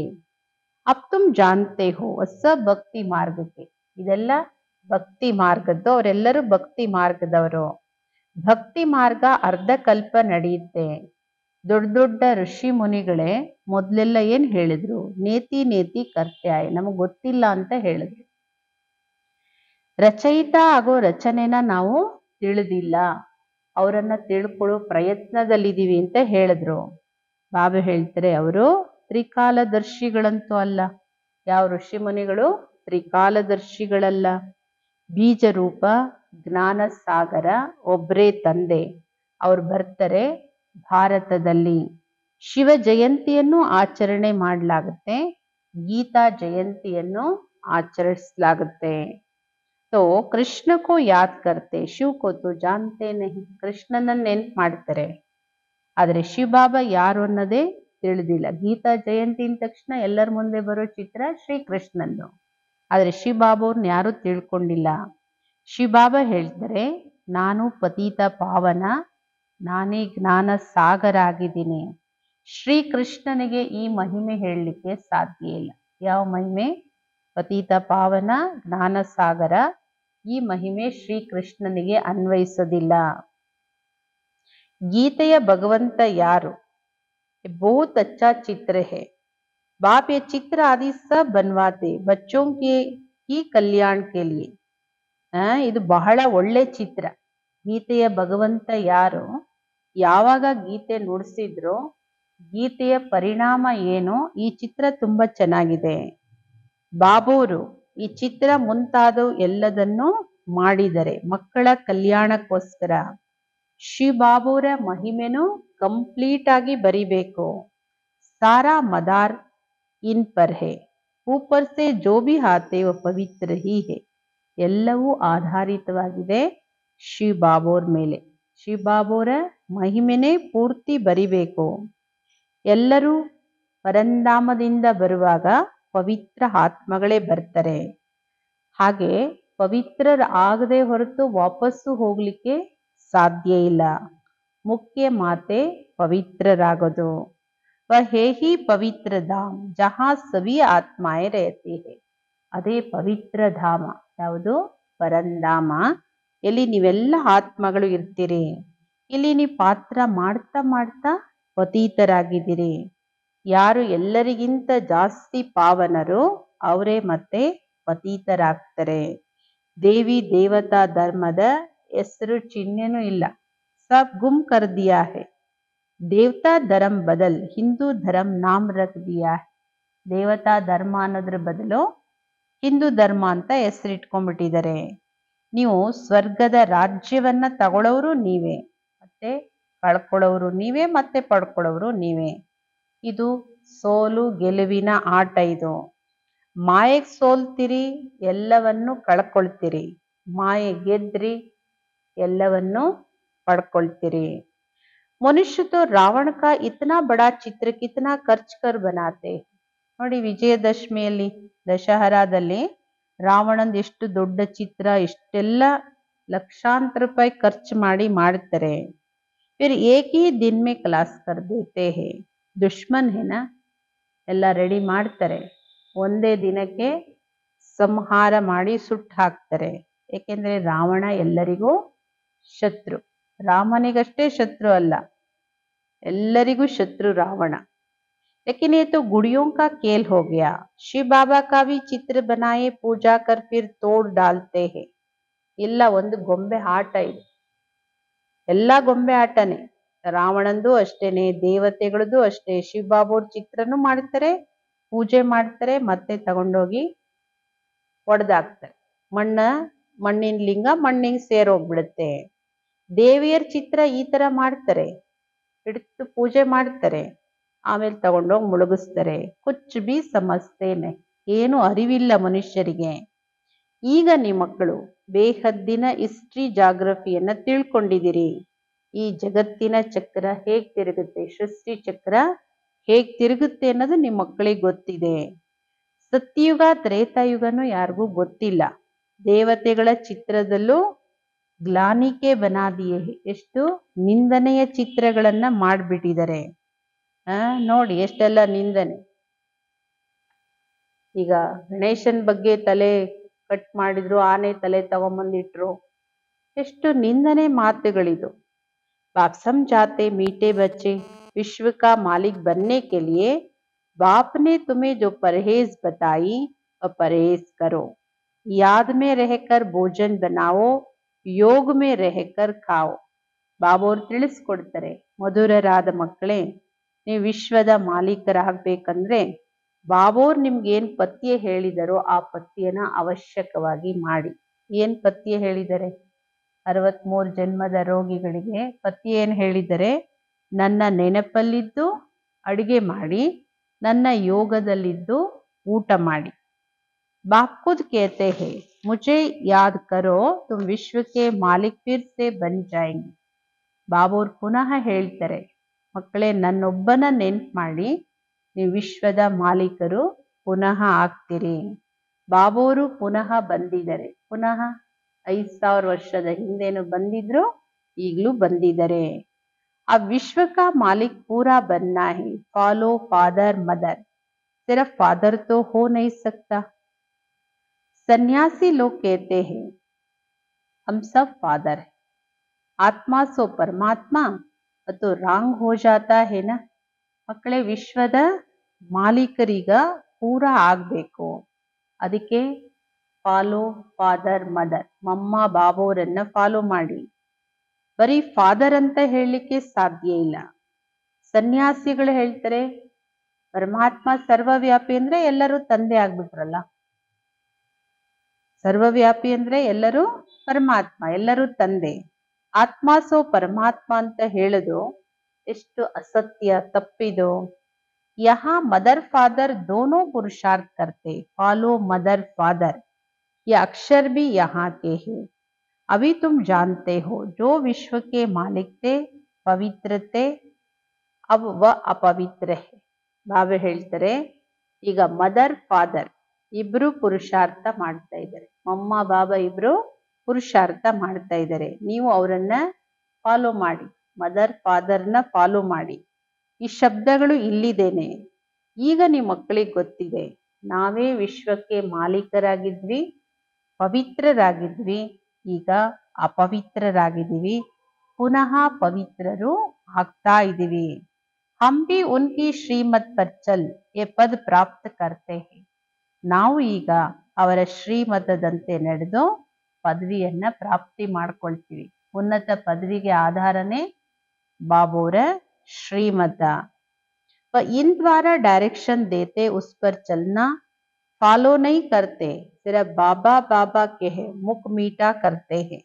ಅಬ್ ತುಮ್ ಜಾನ್ತೆ ಹೋ ಹೊಸ ಭಕ್ತಿ ಮಾರ್ಗಕ್ಕೆ. ಇದೆಲ್ಲ ಭಕ್ತಿ ಮಾರ್ಗದ್ದು, ಅವರೆಲ್ಲರೂ ಭಕ್ತಿ ಮಾರ್ಗದವರು. ಭಕ್ತಿ ಮಾರ್ಗ ಅರ್ಧ ಕಲ್ಪ ನಡೆಯುತ್ತೆ. ದೊಡ್ಡ ದೊಡ್ಡ ಋಷಿ ಮುನಿಗಳೇ ಮೊದಲೆಲ್ಲ ಏನ್ ಹೇಳಿದ್ರು, ನೇತಿ ನೇತಿ ಕರ್ತ್ಯಾಯ, ನಮಗ್ ಗೊತ್ತಿಲ್ಲ ಅಂತ ಹೇಳಿದ್ರು. ರಚಯಿತ ಆಗೋ ರಚನೆನ ನಾವು ತಿಳಿದಿಲ್ಲ, ಅವರನ್ನ ತಿಳ್ಕೊಳ್ಳೋ ಪ್ರಯತ್ನದಲ್ಲಿದ್ದೀವಿ ಅಂತ ಹೇಳಿದ್ರು. ಬಾಬಾ ಹೇಳ್ತಾರೆ ಅವರು ತ್ರಿಕಾಲದರ್ಶಿಗಳಂತೂ ಅಲ್ಲ. ಯಾವ ಋಷಿ ಮುನಿಗಳು ತ್ರಿಕಾಲದರ್ಶಿಗಳಲ್ಲ. ಬೀಜ ರೂಪ ಜ್ಞಾನ ಸಾಗರ ಒಬ್ರೇ ತಂದೆ. ಅವ್ರು ಬರ್ತಾರೆ ಭಾರತದಲ್ಲಿ. ಶಿವ ಜಯಂತಿಯನ್ನು ಆಚರಣೆ ಮಾಡಲಾಗುತ್ತೆ, ಗೀತಾ ಜಯಂತಿಯನ್ನು ಆಚರಿಸಲಾಗುತ್ತೆ. तो कृष्ण को याद करते, शिव को तो जानते नहीं. ಕೃಷ್ಣನನ್ನ ನೆನ್ಪು ಮಾಡ್ತಾರೆ, ಆದ್ರೆ ಶಿವಬಾಬಾ ಯಾರು ಅನ್ನೋದೇ ತಿಳಿದಿಲ್ಲ. ಗೀತಾ ಜಯಂತಿ ಅಂದ ತಕ್ಷಣ ಎಲ್ಲರ ಮುಂದೆ ಬರೋ ಚಿತ್ರ ಶ್ರೀಕೃಷ್ಣಂದು, ಆದ್ರೆ ಶಿವಬಾಬಾವ್ರನ್ನ ಯಾರು ತಿಳ್ಕೊಂಡಿಲ್ಲ. ಶಿವಬಾಬಾ ಹೇಳ್ತಾರೆ, ನಾನು ಪತೀತ ಪಾವನ, ನಾನೇ ಜ್ಞಾನ ಸಾಗರ ಆಗಿದ್ದೀನಿ. ಶ್ರೀಕೃಷ್ಣನಿಗೆ ಈ ಮಹಿಮೆ ಹೇಳಲಿಕ್ಕೆ ಸಾಧ್ಯ ಇಲ್ಲ. ಯಾವ ಮಹಿಮೆ? ಪತೀತ ಪಾವನ ಜ್ಞಾನ ಸಾಗರ, ಈ ಮಹಿಮೆ ಶ್ರೀಕೃಷ್ಣನಿಗೆ ಅನ್ವಯಿಸೋದಿಲ್ಲ. ಗೀತೆಯ ಭಗವಂತ ಯಾರು? ಬಹುತ್ ಅಚ್ಚಾ ಚಿತ್ರ ಹೈ. बाप ये चित्र आदि सब बनवाते बच्चों के ही कल्याण के लिए. ಇದು ಬಹಳ ಒಳ್ಳೆ ಚಿತ್ರ. ಗೀತೆಯ ಭಗವಂತ ಯಾರು, ಯಾವಾಗ ಗೀತೆ ನುಡಿಸಿದ್ರು, ಗೀತೆಯ ಪರಿಣಾಮ ಏನು, ಈ ಚಿತ್ರ ತುಂಬಾ ಚೆನ್ನಾಗಿದೆ. ಬಾಬೋರು ಈ ಚಿತ್ರ ಮುಂತಾದವು ಎಲ್ಲದನ್ನು ಮಾಡಿದರೆ ಮಕ್ಕಳ ಕಲ್ಯಾಣಕ್ಕೋಸ್ಕರ. ಶಿವಬಾಬುರ ಮಹಿಮೆನು ಕಂಪ್ಲೀಟ್ ಆಗಿ ಬರಿಬೇಕು. ಸಾರಾ ಮದಾರ್ ಇನ್ ಪರ್ ಹೇ, ಊಪರ್ ಸೆ ಜೋ ಭಿ ಆತೆ ವೋ ಪವಿತ್ರ ಹಿ ಹೇ. ಎಲ್ಲವೂ ಆಧಾರಿತವಾಗಿದೆ ಶಿವಬಾಬೋರ್ ಮೇಲೆ. ಶಿವಬಾಬೋರ ಮಹಿಮೆನೇ ಪೂರ್ತಿ ಬರಿಬೇಕು. ಎಲ್ಲರೂ ಪರಂಧಾಮದಿಂದ ಬರುವಾಗ ಪವಿತ್ರ ಆತ್ಮಗಳೇ ಬರ್ತಾರೆ. ಹಾಗೆ ಪವಿತ್ರರಾಗದೆ ಹೊರತು ವಾಪಸ್ಸು ಹೋಗ್ಲಿಕ್ಕೆ ಸಾಧ್ಯ ಇಲ್ಲ. ಮುಖ್ಯ ಮಾತೆ ಪವಿತ್ರರಾಗೋದು. ವಹೇ ಹಿ ಪವಿತ್ರ ಧಾಮ್ ಜಹಾ ಸವಿ ಆತ್ಮಾಯೇ ರಹತಿ ಹೇ. ಅದೇ ಪವಿತ್ರ ಧಾಮ. ಯಾವುದು? ಪರಂಧಾಮ. ಎಲ್ಲಿ ನೀವೆಲ್ಲ ಆತ್ಮಗಳು ಇರ್ತೀರಿ. ಇಲ್ಲಿ ನೀವು ಪಾತ್ರ ಮಾಡ್ತಾ ಮಾಡ್ತಾ ಪತೀತರಾಗಿದ್ದೀರಿ. ಯಾರು ಎಲ್ಲರಿಗಿಂತ ಜಾಸ್ತಿ ಪಾವನರು ಅವರೇ ಮತ್ತೆ ಪತೀತರಾಗ್ತಾರೆ. ದೇವಿ ದೇವತಾ ಧರ್ಮದ ಹೆಸರು ಚಿಹ್ನೆನೂ ಇಲ್ಲ. ಸಬ್ ಗುಮ್ ಕರ್ ದಿಯಾ ಹೇ. ದೇವತಾ ಧರ್ಮ ಬದಲ್ ಹಿಂದೂ ಧರ್ಮ ನಾಮ್ ರಖ್ ದಿಯಾ ಹೇ. ದೇವತಾ ಧರ್ಮ ಅನ್ನೋದ್ರ ಬದಲು ಹಿಂದೂ ಧರ್ಮ ಅಂತ ಹೆಸರಿಟ್ಕೊಂಡ್ಬಿಟ್ಟಿದ್ದಾರೆ. ನೀವು ಸ್ವರ್ಗದ ರಾಜ್ಯವನ್ನ ತಗೊಳ್ಳೋರು ನೀವೇ, ಮತ್ತೆ ಕಳ್ಕೊಳ್ಳೋರು ನೀವೇ, ಮತ್ತೆ ಪಡ್ಕೊಳ್ಳೋರು ನೀವೇ. ಇದು ಸೋಲು ಗೆಲುವಿನ ಆಟ. ಇದು ಮಾಯೆಗೆ ಸೋಲ್ತೀರಿ, ಎಲ್ಲವನ್ನು ಕಳ್ಕೊಳ್ತೀರಿ. ಮಾಯೆ ಗೆದ್ರಿ, ಎಲ್ಲವನ್ನು ಪಡ್ಕೊಳ್ತೀರಿ. ಮನುಷ್ಯ ತೋ ರಾವಣ ಕಾ ಇತನಾ ಬಡಾ ಚಿತ್ರ ಕಿತನಾ ಖರ್ಚ್ ಕರ್ ಬನಾತೆ. ನೋಡಿ, ವಿಜಯದಶಮಿಯಲ್ಲಿ ದಶಹರಾದಲ್ಲಿ ರಾವಣಂದು ಎಷ್ಟು ದೊಡ್ಡ ಚಿತ್ರ, ಇಷ್ಟೆಲ್ಲ ಲಕ್ಷಾಂತರ ರೂಪಾಯಿ ಖರ್ಚು ಮಾಡಿ ಮಾಡ್ತಾರೆ. ಫಿರ್ ಏಕ್ ಹಿ ದಿನ್ ಮೇ ಖಲಾಸ್ ಕರ್ ದೇತೆ ಹೇ. ದುಶ್ಮನ್ ಹೇನಾ, ಎಲ್ಲ ರೆಡಿ ಮಾಡ್ತಾರೆ, ಒಂದೇ ದಿನಕ್ಕೆ ಸಂಹಾರ ಮಾಡಿ ಸುಟ್ಟು ಹಾಕ್ತಾರೆ. ಏಕೆಂದ್ರೆ ರಾವಣ ಎಲ್ಲರಿಗೂ ಶತ್ರು. ರಾಮನಿಗಷ್ಟೇ ಶತ್ರು ಅಲ್ಲ, ಎಲ್ಲರಿಗೂ ಶತ್ರು ರಾವಣ. लेकिन ये तो गुड़ियों का खेल हो गया. शिव बाबा का भी चित्र बनाए पूजा कर फिर तोड़ डालते हैं. ಇಲ್ಲ, ಒಂದು ಗೊಂಬೆ ಆಟ ಇದು. ಎಲ್ಲ ಗೊಂಬೆ ಆಟನೇ. ರಾವಣಂದು ಅಷ್ಟೇನೆ, ದೇವತೆಗಳದ್ದು ಅಷ್ಟೇ. ಶಿವಬಾಬುರ್ ಚಿತ್ರನೂ ಮಾಡ್ತಾರೆ, ಪೂಜೆ ಮಾಡ್ತಾರೆ, ಮತ್ತೆ ತಗೊಂಡೋಗಿ ಒಡೆದಾಕ್ತಾರೆ. ಮಣ್ಣಿನ ಲಿಂಗ ಮಣ್ಣಿಗೆ ಸೇರೋಗ್ಬಿಡುತ್ತೆ. ದೇವಿಯರ ಚಿತ್ರ ಈ ತರ ಮಾಡ್ತಾರೆ, ಹಿಡಿದು ಪೂಜೆ ಮಾಡ್ತಾರೆ, ಆಮೇಲೆ ತಗೊಂಡೋಗಿ ಮುಳುಗಿಸ್ತಾರೆ. ಕುಚ್ ಬಿ ಸಮಜ್ತೇನೆ, ಏನು ಅರಿವಿಲ್ಲ ಮನುಷ್ಯರಿಗೆ. ಈಗ ನಿಮ್ಮ ಮಕ್ಕಳು ಬೇಹದ್ದಿನ ಹಿಸ್ಟ್ರಿ ಜಾಗ್ರಫಿಯನ್ನ ತಿಳ್ಕೊಂಡಿದ್ದೀರಿ. ಈ ಜಗತ್ತಿನ ಚಕ್ರ ಹೇಗ್ ತಿರುಗುತ್ತೆ, ಸೃಷ್ಟಿ ಚಕ್ರ ಹೇಗ್ ತಿರುಗುತ್ತೆ ಅನ್ನೋದು ನಿಮ್ಮ ಮಕ್ಕಳಿಗೆ ಗೊತ್ತಿದೆ. ಸತ್ಯಯುಗ ತ್ರೇತಾಯುಗನೂ ಯಾರಿಗೂ ಗೊತ್ತಿಲ್ಲ. ದೇವತೆಗಳ ಚಿತ್ರದಲ್ಲೂ ಗ್ಲಾನಿಕೆ ಬನಾದಿಯೇ, ಎಷ್ಟು ನಿಂದನೆಯ ಚಿತ್ರಗಳನ್ನ ಮಾಡ್ಬಿಟ್ಟಿದ್ದಾರೆ. ನೋಡಿ ಎಷ್ಟೆಲ್ಲ ನಿಂದನೆ. ಈಗ ಗಣೇಶನ್ ಬಗ್ಗೆ ತಲೆ ಕಟ್ ಮಾಡಿದ್ರು, ಆನೆ ತಲೆ ತಗೊಂಬಂದಿಟ್ರು, ಎಷ್ಟು ನಿಂದನೆ ಮಾತುಗಳಿದು. बाप समझाते मीठे बच्चे, विश्व का मालिक बनने के लिए बाप ने तुम्हें जो परहेज बताई वह परहेज करो. याद में रहकर भोजन बनाओ, योग में रहकर खाओ. ಬಾಬೋರ್ ತಿಳಿಸ್ಕೊಡ್ತಾರೆ, ಮಧುರರಾದ ಮಕ್ಕಳೇ, ನೀವು ವಿಶ್ವದ ಮಾಲೀಕರಾಗಬೇಕಂದ್ರೆ ಬಾಬೋರ್ ನಿಮ್ಗೇನ್ ಪಥ್ಯ ಹೇಳಿದರೋ ಆ ಪಥ್ಯನ ಅವಶ್ಯಕವಾಗಿ ಮಾಡಿ. ಏನ್ ಪಥ್ಯ ಹೇಳಿದರೆ? 63 ಜನ್ಮದ ರೋಗಿಗಳಿಗೆ ಪಥ್ಯ ಏನ್ ಹೇಳಿದರೆ? ನನ್ನ ನೆನಪಲ್ಲಿದ್ದು ಅಡುಗೆ ಮಾಡಿ, ನನ್ನ ಯೋಗದಲ್ಲಿದ್ದು ಊಟ ಮಾಡಿ. ಬಾಪ್ ಖುದ್ ಕೇತೆ ಹೇ, ಮುझे ಯಾದ್ ಕರೋ ತುಮ್ ವಿಶ್ವಕ್ಕೆ ಮಾಲಿಕ್ ಫಿರ್ ಸೆ ಬನ್ ಜಾಯೆಂಗೆ. ಬಾಬೋರ್ ಪುನಃ ಹೇಳ್ತಾರೆ, ಮಕ್ಕಳೇ, ನನ್ನೊಬ್ಬನ ನೆನ್ಪು ಮಾಡಿ, ನೀವು ವಿಶ್ವದ ಮಾಲೀಕರು ಪುನಃ ಆಗ್ತೀರಿ. ಬಾಬೋರು ಪುನಃ ಬಂದಿದ್ದಾರೆ. ಪುನಃ 5000 ವರ್ಷದ ಹಿಂದೇನು ಬಂದಿದ್ರು, ಈಗಲೂ ಬಂದಿದ್ದಾರೆ. अब विश्व का मालिक पूरा बनना है. Follow father mother. सिर्फ फादर तो हो नहीं सकता. सन्यासी लोग कहते हैं हम सब फादर है. आत्मा सो परमात्मा तो रांग हो जाता है ना. ಮಕ್ಕಳೇ, ವಿಶ್ವದ ಮಾಲೀಕರೀಗ ಪೂರ ಆಗ್ಬೇಕು. ಅದಕ್ಕೆ ಫಾಲೋ ಫಾದರ್ ಮದರ್, ಮಮ್ಮ ಬಾಬೋರನ್ನ ಫಾಲೋ ಮಾಡಿ. ಬರೀ ಫಾದರ್ ಅಂತ ಹೇಳಲಿಕ್ಕೆ ಸಾಧ್ಯ ಇಲ್ಲ. ಸನ್ಯಾಸಿಗಳು ಹೇಳ್ತಾರೆ ಪರಮಾತ್ಮ ಸರ್ವವ್ಯಾಪಿ ಅಂದ್ರೆ ಎಲ್ಲರೂ ತಂದೆ ಆಗ್ಬಿಟ್ರಲ್ಲ. ಸರ್ವವ್ಯಾಪಿ ಅಂದ್ರೆ ಎಲ್ಲರೂ ಪರಮಾತ್ಮ, ಎಲ್ಲರೂ ತಂದೆ. ಆತ್ಮ ಸೋ ಪರಮಾತ್ಮ ಅಂತ ಹೇಳುದು ಎಷ್ಟು ಅಸತ್ಯ, ತಪ್ಪಿದು. यहाँ मदर फादर दोनों पुरुषार्थ करते, फॉलो मदर फादर, ये अक्षर भी यहाँ के हैं. अभी तुम जानते हो जो विश्व के मालिक थे पवित्र थे, अब वह अपवित्र है. ಬಾಬಾ ಹೇಳ್ತಾರೆ ಈಗ ಮದರ್ ಫಾದರ್ ಇಬ್ರು ಪುರುಷಾರ್ಥ ಮಾಡ್ತಾ ಇದ್ದಾರೆ. ಮಮ್ಮ ಬಾಬಾ ಇಬ್ರು ಪುರುಷಾರ್ಥ ಮಾಡ್ತಾ ಇದ್ದಾರೆ. ನೀವು ಅವರನ್ನ ಫಾಲೋ ಮಾಡಿ, ಮದರ್ ಫಾದರ್ನ ಫಾಲೋ ಮಾಡಿ. ಈ ಶಬ್ದಗಳು ಇಲ್ಲಿದ್ದೇನೆ. ಈಗ ನಿಮ್ಮ ಮಕ್ಕಳಿಗೆ ಗೊತ್ತಿದೆ, ನಾವೇ ವಿಶ್ವಕ್ಕೆ ಮಾಲೀಕರಾಗಿದ್ವಿ, ಪವಿತ್ರರಾಗಿದ್ವಿ, ಈಗ ಅಪವಿತ್ರರಾಗಿದ್ದೀವಿ, ಪುನಃ ಪವಿತ್ರರು ಆಗ್ತಾ ಇದ್ದೀವಿ. हम भी उनकी श्रीमत पर चल ये पद प्राप्त करते हैं. ನಾವು ಈಗ ಅವರ ಶ್ರೀಮತದಂತೆ ನಡೆದು ಪದವಿಯನ್ನ ಪ್ರಾಪ್ತಿ ಮಾಡ್ಕೊಳ್ತೀವಿ. ಉನ್ನತ ಪದವಿಗೆ ಆಧಾರನೇ ಬಾಬೋರ ಶ್ರೀಮತ. इन द्वारा डायरेक्शन देते उस पर चलना, फॉलो नहीं करते, सिर्फ बाबा बाबा के है मुख मीठा करते हैं.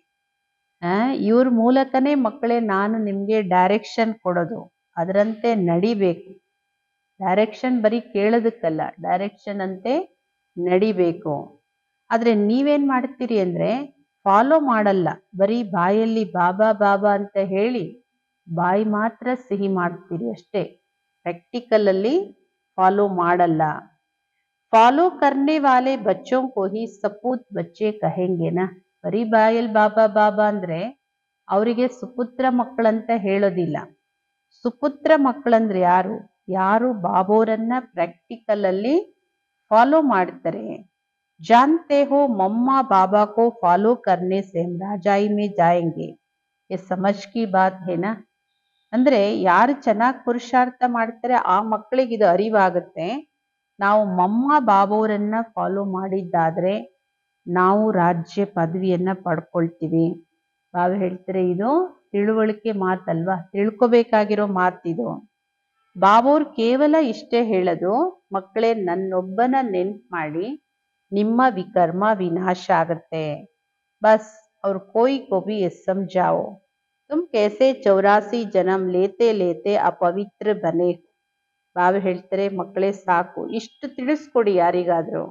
ಇವ್ರ ಮೂಲಕನೇ ಮಕ್ಕಳೇ ನಾನು ನಿಮ್ಗೆ ಡೈರೆಕ್ಷನ್ ಕೊಡೋದು, ಅದರಂತೆ ನಡಿಬೇಕು. ಡೈರೆಕ್ಷನ್ ಬರೀ ಕೇಳೋದಕ್ಕಲ್ಲ, ಡೈರೆಕ್ಷನ್ ಅಂತೆ ನಡಿಬೇಕು. ಆದ್ರೆ ನೀವೇನ್ ಮಾಡ್ತೀರಿ ಅಂದ್ರೆ ಫಾಲೋ ಮಾಡಲ್ಲ, ಬರೀ ಬಾಯಲ್ಲಿ ಬಾಬಾ ಬಾಬಾ ಅಂತ ಹೇಳಿ ಬಾಯಿ ಮಾತ್ರ ಸಿಹಿ ಮಾಡ್ತೀರಿ ಅಷ್ಟೇ, ಪ್ರಾಕ್ಟಿಕಲ್ ಅಲ್ಲಿ ಫಾಲೋ ಮಾಡಲ್ಲ. ಫಾಲೋ ಕರ್ನೆ ವಾಲೆ ಬಚ್ಚೋं को ही सपूत बच्चे कहेंगे ना. ಬರೀ ಬಾಯಲ್ಲಿ ಬಾಬಾ ಬಾಬಾ ಅಂದ್ರೆ ಅವರಿಗೆ ಸುಪುತ್ರ ಮಕ್ಕಳಂತ ಹೇಳೋದಿಲ್ಲ. ಸುಪುತ್ರ ಮಕ್ಕಳಂದ್ರೆ ಯಾರು? ಯಾರು ಬಾಬೋರನ್ನ ಪ್ರಾಕ್ಟಿಕಲ್ ಅಲ್ಲಿ ಫಾಲೋ ಮಾಡ್ತಾರೆ. जानते हो मम्मा बाबा को फॉलो करने से हम राजाई में जाएंगे, ये समझ की बात है ना. ಅಂದ್ರೆ ಯಾರು ಚೆನ್ನಾಗಿ ಪುರುಷಾರ್ಥ ಮಾಡ್ತಾರೆ ಆ ಮಕ್ಕಳಿಗೆ ಇದು ಅರಿವಾಗುತ್ತೆ. ನಾವು ಮಮ್ಮ ಬಾಬೋರನ್ನ ಫಾಲೋ ಮಾಡಿದ್ದಾದ್ರೆ ನಾವು ರಾಜ್ಯ ಪದವಿಯನ್ನ ಪಡ್ಕೊಳ್ತೀವಿ. ಬಾಬಾ ಹೇಳ್ತಾರೆ ಇದು ತಿಳುವಳಿಕೆ ಮಾತಲ್ವಾ, ತಿಳ್ಕೊಬೇಕಾಗಿರೋ ಮಾತಿದು. ಬಾಬೋರ್ ಕೇವಲ ಇಷ್ಟೇ ಹೇಳೋದು, ಮಕ್ಕಳೇ ನನ್ನೊಬ್ಬನ ನೆನ್ಪು ಮಾಡಿ ನಿಮ್ಮ ವಿಕರ್ಮ ವಿನಾಶ ಆಗತ್ತೆ. ಬಸ್ ಅವ್ರ ಕೋಯಿ ಕೋಬಿ ಸಮझाओ तुम कैसे 84 जन्म लेते लेते अपवित्र बने. ಬಾಬಾ ಹೇಳ್ತಾರೆ ಮಕ್ಕಳೇ ಸಾಕು, ಇಷ್ಟು ತಿಳಿಸ್ಕೊಡಿ ಯಾರಿಗಾದ್ರೂ.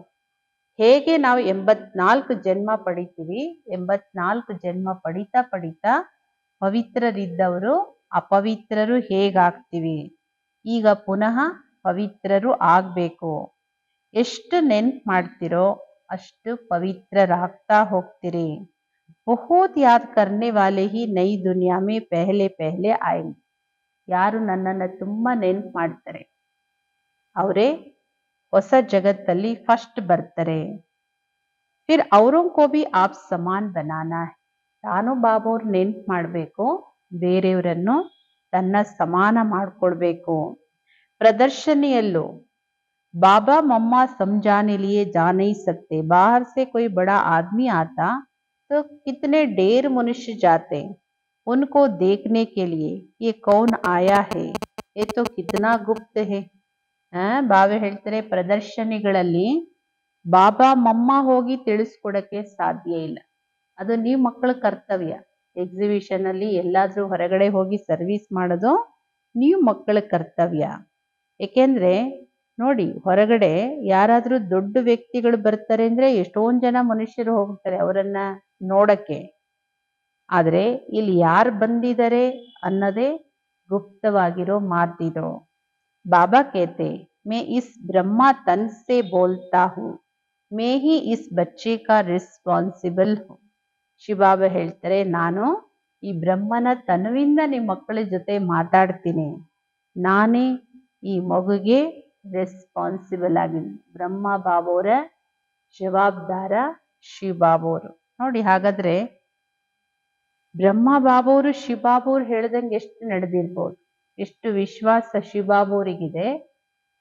ಹೇಗೆ ನಾವು 84 ಜನ್ಮ ಪಡಿತೀವಿ, 84 ಜನ್ಮ ಪಡಿತಾ ಪಡಿತಾ ಪವಿತ್ರರಿದ್ದವರು ಅಪವಿತ್ರರು ಹೇಗಾಗ್ತೀವಿ, ಈಗ ಪುನಃ ಪವಿತ್ರರು ಆಗ್ಬೇಕು. ಎಷ್ಟು ನೆನ್ಪು ಮಾಡ್ತಿರೋ ಅಷ್ಟು ಪವಿತ್ರರಾಗ್ತಾ ಹೋಗ್ತೀರಿ. बहुत याद करने वाले ही नई दुनिया में पहले पहले आएंगे. ಯಾರು ನನ್ನನ್ನು ತುಂಬಾ ನೆನ್ಪು ಮಾಡ್ತಾರೆ ಅವರೇ ಹೊಸ ಜಗತ್ತಲ್ಲಿ ಫಸ್ಟ್ ಬರ್ತಾರೆ. फिर औरों को भी आप समान बनाना है. ತಾನು ಬಾಬೋರ್ ನೆನ್ಪು ಮಾಡಬೇಕು, ಬೇರೆಯವರನ್ನು ತನ್ನ ಸಮಾನ ಮಾಡ್ಕೊಳ್ಬೇಕು. ಪ್ರದರ್ಶನಿಯಲ್ಲೂ बाबा मम्मा समझाने लिए जा नहीं सकते. बाहर से कोई बड़ा आदमी आता तो कितने ढेर मनुष्य जाते उनको देखने के लिए, ये कौन आया है, ये तो कितना गुप्त है. ಬಾಬಾ ಹೇಳ್ತಾರೆ ಪ್ರದರ್ಶನಿಗಳಲ್ಲಿ ಬಾಬಾ ಮಮ್ಮ ಹೋಗಿ ತಿಳಿಸ್ಕೊಡಕ್ಕೆ ಸಾಧ್ಯ ಇಲ್ಲ, ಅದು ನೀವು ಮಕ್ಕಳ ಕರ್ತವ್ಯ. ಎಕ್ಸಿಬಿಷನ್ ಅಲ್ಲಿ ಎಲ್ಲಾದ್ರೂ ಹೊರಗಡೆ ಹೋಗಿ ಸರ್ವಿಸ್ ಮಾಡೋದು ನೀವು ಮಕ್ಕಳ ಕರ್ತವ್ಯ. ಏಕೆಂದ್ರೆ ನೋಡಿ, ಹೊರಗಡೆ ಯಾರಾದ್ರೂ ದೊಡ್ಡ ವ್ಯಕ್ತಿಗಳು ಬರ್ತಾರೆ ಅಂದ್ರೆ ಎಷ್ಟೊಂದ್ ಜನ ಮನುಷ್ಯರು ಹೋಗ್ತಾರೆ ಅವರನ್ನ ನೋಡಕ್ಕೆ. ಆದ್ರೆ ಇಲ್ಲಿ ಯಾರು ಬಂದಿದ್ದಾರೆ ಅನ್ನೋದೇ ಗುಪ್ತವಾಗಿರೋ ಮಾತಿದು. ಬಾಬಾ ಕೇತೆ ಮೇ ಇಸ್ ಬ್ರಹ್ಮ ತನ್ ಸೆ ಬೋಲ್ತಾ ಹೂ, ಮೇ ಹಿ ಇಸ್ ಬಚ್ಚೆ ಕಾ ರೆಸ್ಪಾನ್ಸಿಬಲ್ ಹೂ. ಶಿವಬಾಬಾ ಹೇಳ್ತಾರೆ ನಾನು ಈ ಬ್ರಹ್ಮನ ತನುವಿಂದ ನಿಮ್ಮ ಮಕ್ಕಳ ಜೊತೆ ಮಾತಾಡ್ತೀನಿ, ನಾನೇ ಈ ಮಗುಗೆ ರೆಸ್ಪಾನ್ಸಿಬಲ್ ಆಗಿದ್ದೀನಿ. ಬ್ರಹ್ಮ ಬಾಬೋರ ಜವಾಬ್ದಾರ ಶಿವಬಾಬೋರು. ನೋಡಿ ಹಾಗಾದ್ರೆ ಬ್ರಹ್ಮ ಬಾಬೋರು ಶಿವಬಾಬೋರು ಹೇಳ್ದಂಗೆ ಎಷ್ಟು ನಡೆದಿರ್ಬೋದು, ಎಷ್ಟು ವಿಶ್ವಾಸ ಶಿವಬಾಬೋರಿಗಿದೆ.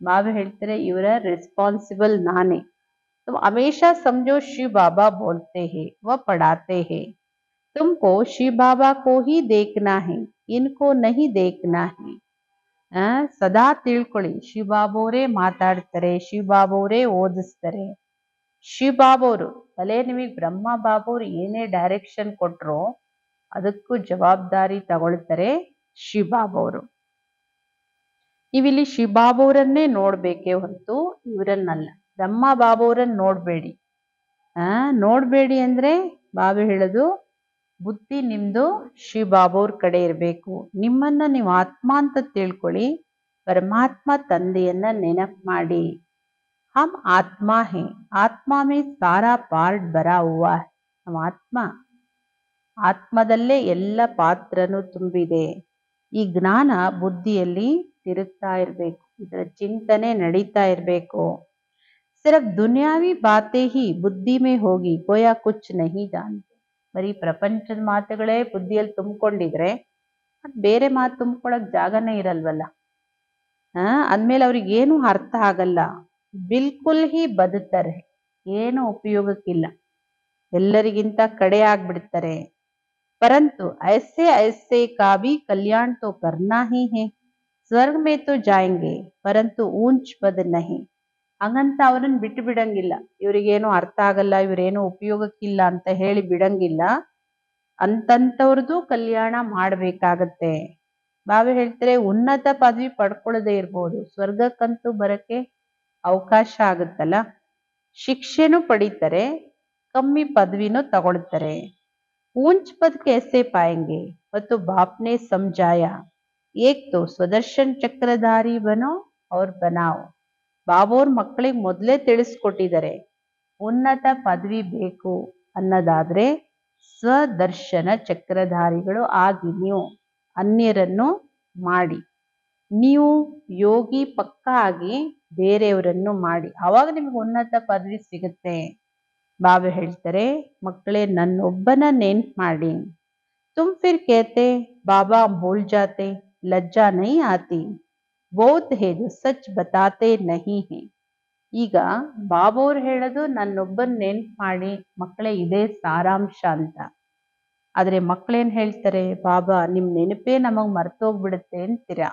ಬಾಬಾ ಹೇಳ್ತಾರೆ ಇವರ ರೆಸ್ಪಾನ್ಸಿಬಲ್ ನಾನೇ. तुम हमेशा समझो शिव बाबा बोलते हैं व पढ़ाते हैं, तुमको शिव बाबा को ही देखना है, इनको नहीं देखना है. ಸದಾ ತಿಳ್ಕೊಳ್ಳಿ, ಶಿವಬಾಬೋರೇ ಮಾತಾಡ್ತಾರೆ, ಶಿವಬಾಬೋರೇ ಓದಿಸ್ತಾರೆ, ಶಿವಬಾಬವರು ಭಲೆ ನಿಮಗೆ ಬ್ರಹ್ಮ ಬಾಬವ್ರು ಏನೇ ಡೈರೆಕ್ಷನ್ ಕೊಟ್ರು ಅದಕ್ಕೂ ಜವಾಬ್ದಾರಿ ತಗೊಳ್ತಾರೆ ಶಿವಬಾಬವರು. ನೀವಿಲ್ಲಿ ಶಿವಬಾಬವರನ್ನೇ ನೋಡ್ಬೇಕೇ ಹೊರತು ಇವರನ್ನಲ್ಲ. ಬ್ರಹ್ಮ ಬಾಬವರನ್ನ ನೋಡ್ಬೇಡಿ. ನೋಡ್ಬೇಡಿ ಅಂದ್ರೆ ಬಾಬಾ ಹೇಳೋದು ಬುದ್ಧಿ ನಿಮ್ದು ಶಿವಬಾಬವ್ರ ಕಡೆ ಇರಬೇಕು. ನಿಮ್ಮನ್ನ ನೀವು ಆತ್ಮ ಅಂತ ತಿಳ್ಕೊಳ್ಳಿ. ಪರಮಾತ್ಮ ತಂದೆಯನ್ನ ನೆನಪು ಮಾಡಿ. ಹಮ್ ಆತ್ಮ ಹೇ, ಆತ್ಮ ಮೇ ಸಾರಾ ಪಾರ್ಟ್ ಬರಾ ಹುವಾ ಹೈ. ನಮ್ಮ ಆತ್ಮದಲ್ಲೇ ಎಲ್ಲ ಪಾತ್ರನೂ ತುಂಬಿದೆ. ಈ ಜ್ಞಾನ ಬುದ್ಧಿಯಲ್ಲಿ ತಿರುಗ್ತಾ ಇರಬೇಕು. ಇದರ ಚಿಂತನೆ ನಡೀತಾ ಇರಬೇಕು. ಸಿರ್ಫ್ ದುನಿಯಾವಿ ಬಾತೆ ಹಿ ಬುದ್ಧಿ ಮೇ ಹೋಗಿ ಗೋಯಾ ಕುಚ್ ನಹಿ ಜಾನ್ತೆ. ಬರೀ ಪ್ರಪಂಚದ ಮಾತುಗಳೇ ಬುದ್ಧಿಯಲ್ಲಿ ತುಂಬಿಕೊಂಡಿದ್ರೆ ಬೇರೆ ಮಾತು ತುಂಬಿಕೊಳ್ಳಕ್ ಜಾಗನೇ ಇರಲ್ವಲ್ಲ. ಅಂದ್ಮೇಲೆ ಅವ್ರಿಗೆ ಏನು ಅರ್ಥ ಆಗಲ್ಲ. ಬಿಲ್ಕುಲ್ ಹಿ ಬದುತ್ತಾರೆ, ಏನು ಉಪಯೋಗಕ್ಕಿಲ್ಲ, ಎಲ್ಲರಿಗಿಂತ ಕಡೆ ಆಗ್ಬಿಡ್ತಾರೆ. ಪರಂತು ಐಸೆ ಐಸೆ ಕಾ ಭಿ ಕಲ್ಯಾಣ ತೋ ಕರ್ನಾ ಹಿ ಹೇ. ಸ್ವರ್ಗ ಮೇ ತೋ ಜಾಯಂಗೆ ಪರಂತು ಊಂಚ್ ಪದ ನಹಿ. ಹಂಗಂತ ಅವ್ರನ್ನ ಬಿಟ್ಟು ಬಿಡಂಗಿಲ್ಲ. ಇವ್ರಿಗೇನು ಅರ್ಥ ಆಗಲ್ಲ, ಇವ್ರೇನು ಉಪಯೋಗಕ್ಕಿಲ್ಲ ಅಂತ ಹೇಳಿ ಬಿಡಂಗಿಲ್ಲ. ಅಂತಂತವ್ರದ್ದು ಕಲ್ಯಾಣ ಮಾಡ್ಬೇಕಾಗತ್ತೆ. ಬಾಬಾ ಹೇಳ್ತಾರೆ ಉನ್ನತ ಪದವಿ ಪಡ್ಕೊಳ್ಳದೆ ಇರ್ಬೋದು, ಸ್ವರ್ಗಕ್ಕಂತೂ ಬರಕ್ಕೆ ಅವಕಾಶ ಆಗುತ್ತಲ್ಲ. ಶಿಕ್ಷೆನೂ ಪಡಿತಾರೆ, ಕಮ್ಮಿ ಪದವಿನೂ ತಗೊಳ್ತಾರೆ. ऊंच पद कैसे पाएंगे ಮತ್ತು ಬಾಪ್ನೆ ಸಮझाया ಏಕ್ ತೋ ಸ್ವದರ್ಶನ್ ಚಕ್ರಧಾರಿ ಬನೋ ಅವ್ರ ಬನಾವ್. ಬಾಬೋರ್ ಮಕ್ಕಳಿಗೆ ಮೊದಲೇ ತಿಳಿಸ್ಕೊಟ್ಟಿದ್ದಾರೆ ಉನ್ನತ ಪದವಿ ಬೇಕು ಅನ್ನೋದಾದ್ರೆ ಸ್ವದರ್ಶನ ಚಕ್ರಧಾರಿಗಳು ಆಗಿ ನೀವು ಅನ್ಯರನ್ನು ಮಾಡಿ. ನೀವು ಯೋಗಿ ಪಕ್ಕ ಆಗಿ ಬೇರೆಯವರನ್ನು ಮಾಡಿ, ಆವಾಗ ನಿಮ್ಗೆ ಉನ್ನತ ಪದವಿ ಸಿಗುತ್ತೆ. ಬಾಬಾ ಹೇಳ್ತಾರೆ ಮಕ್ಕಳೇ ನನ್ನೊಬ್ಬನ ನೆನ್ಪು ಮಾಡಿ. ತುಮ್ ಫಿರ್ ಕೇತೆ ಬಾಬಾ ಭೂಲ್ ಜಾತೆ ಲಜ್ಜಾ ನಹಿ ಆತಿ. ಬೋತ್ ಹೇ ಜೋ ಸಚ್ ಬತಾತೆ ನಹಿ ಹೇ. ಈಗ ಬಾಬವ್ರು ಹೇಳೋದು ನನ್ನೊಬ್ಬನ ನೆನ್ಪು ಮಾಡಿ ಮಕ್ಕಳೇ, ಇದೇ ಸಾರಾಂಶ ಅಂತ. ಆದ್ರೆ ಮಕ್ಕಳೇನ್ ಹೇಳ್ತಾರೆ, ಬಾಬಾ ನಿಮ್ ನೆನಪೇ ನಮಗ್ ಮರ್ತೋಗ್ಬಿಡುತ್ತೆ ಅಂತೀರಾ.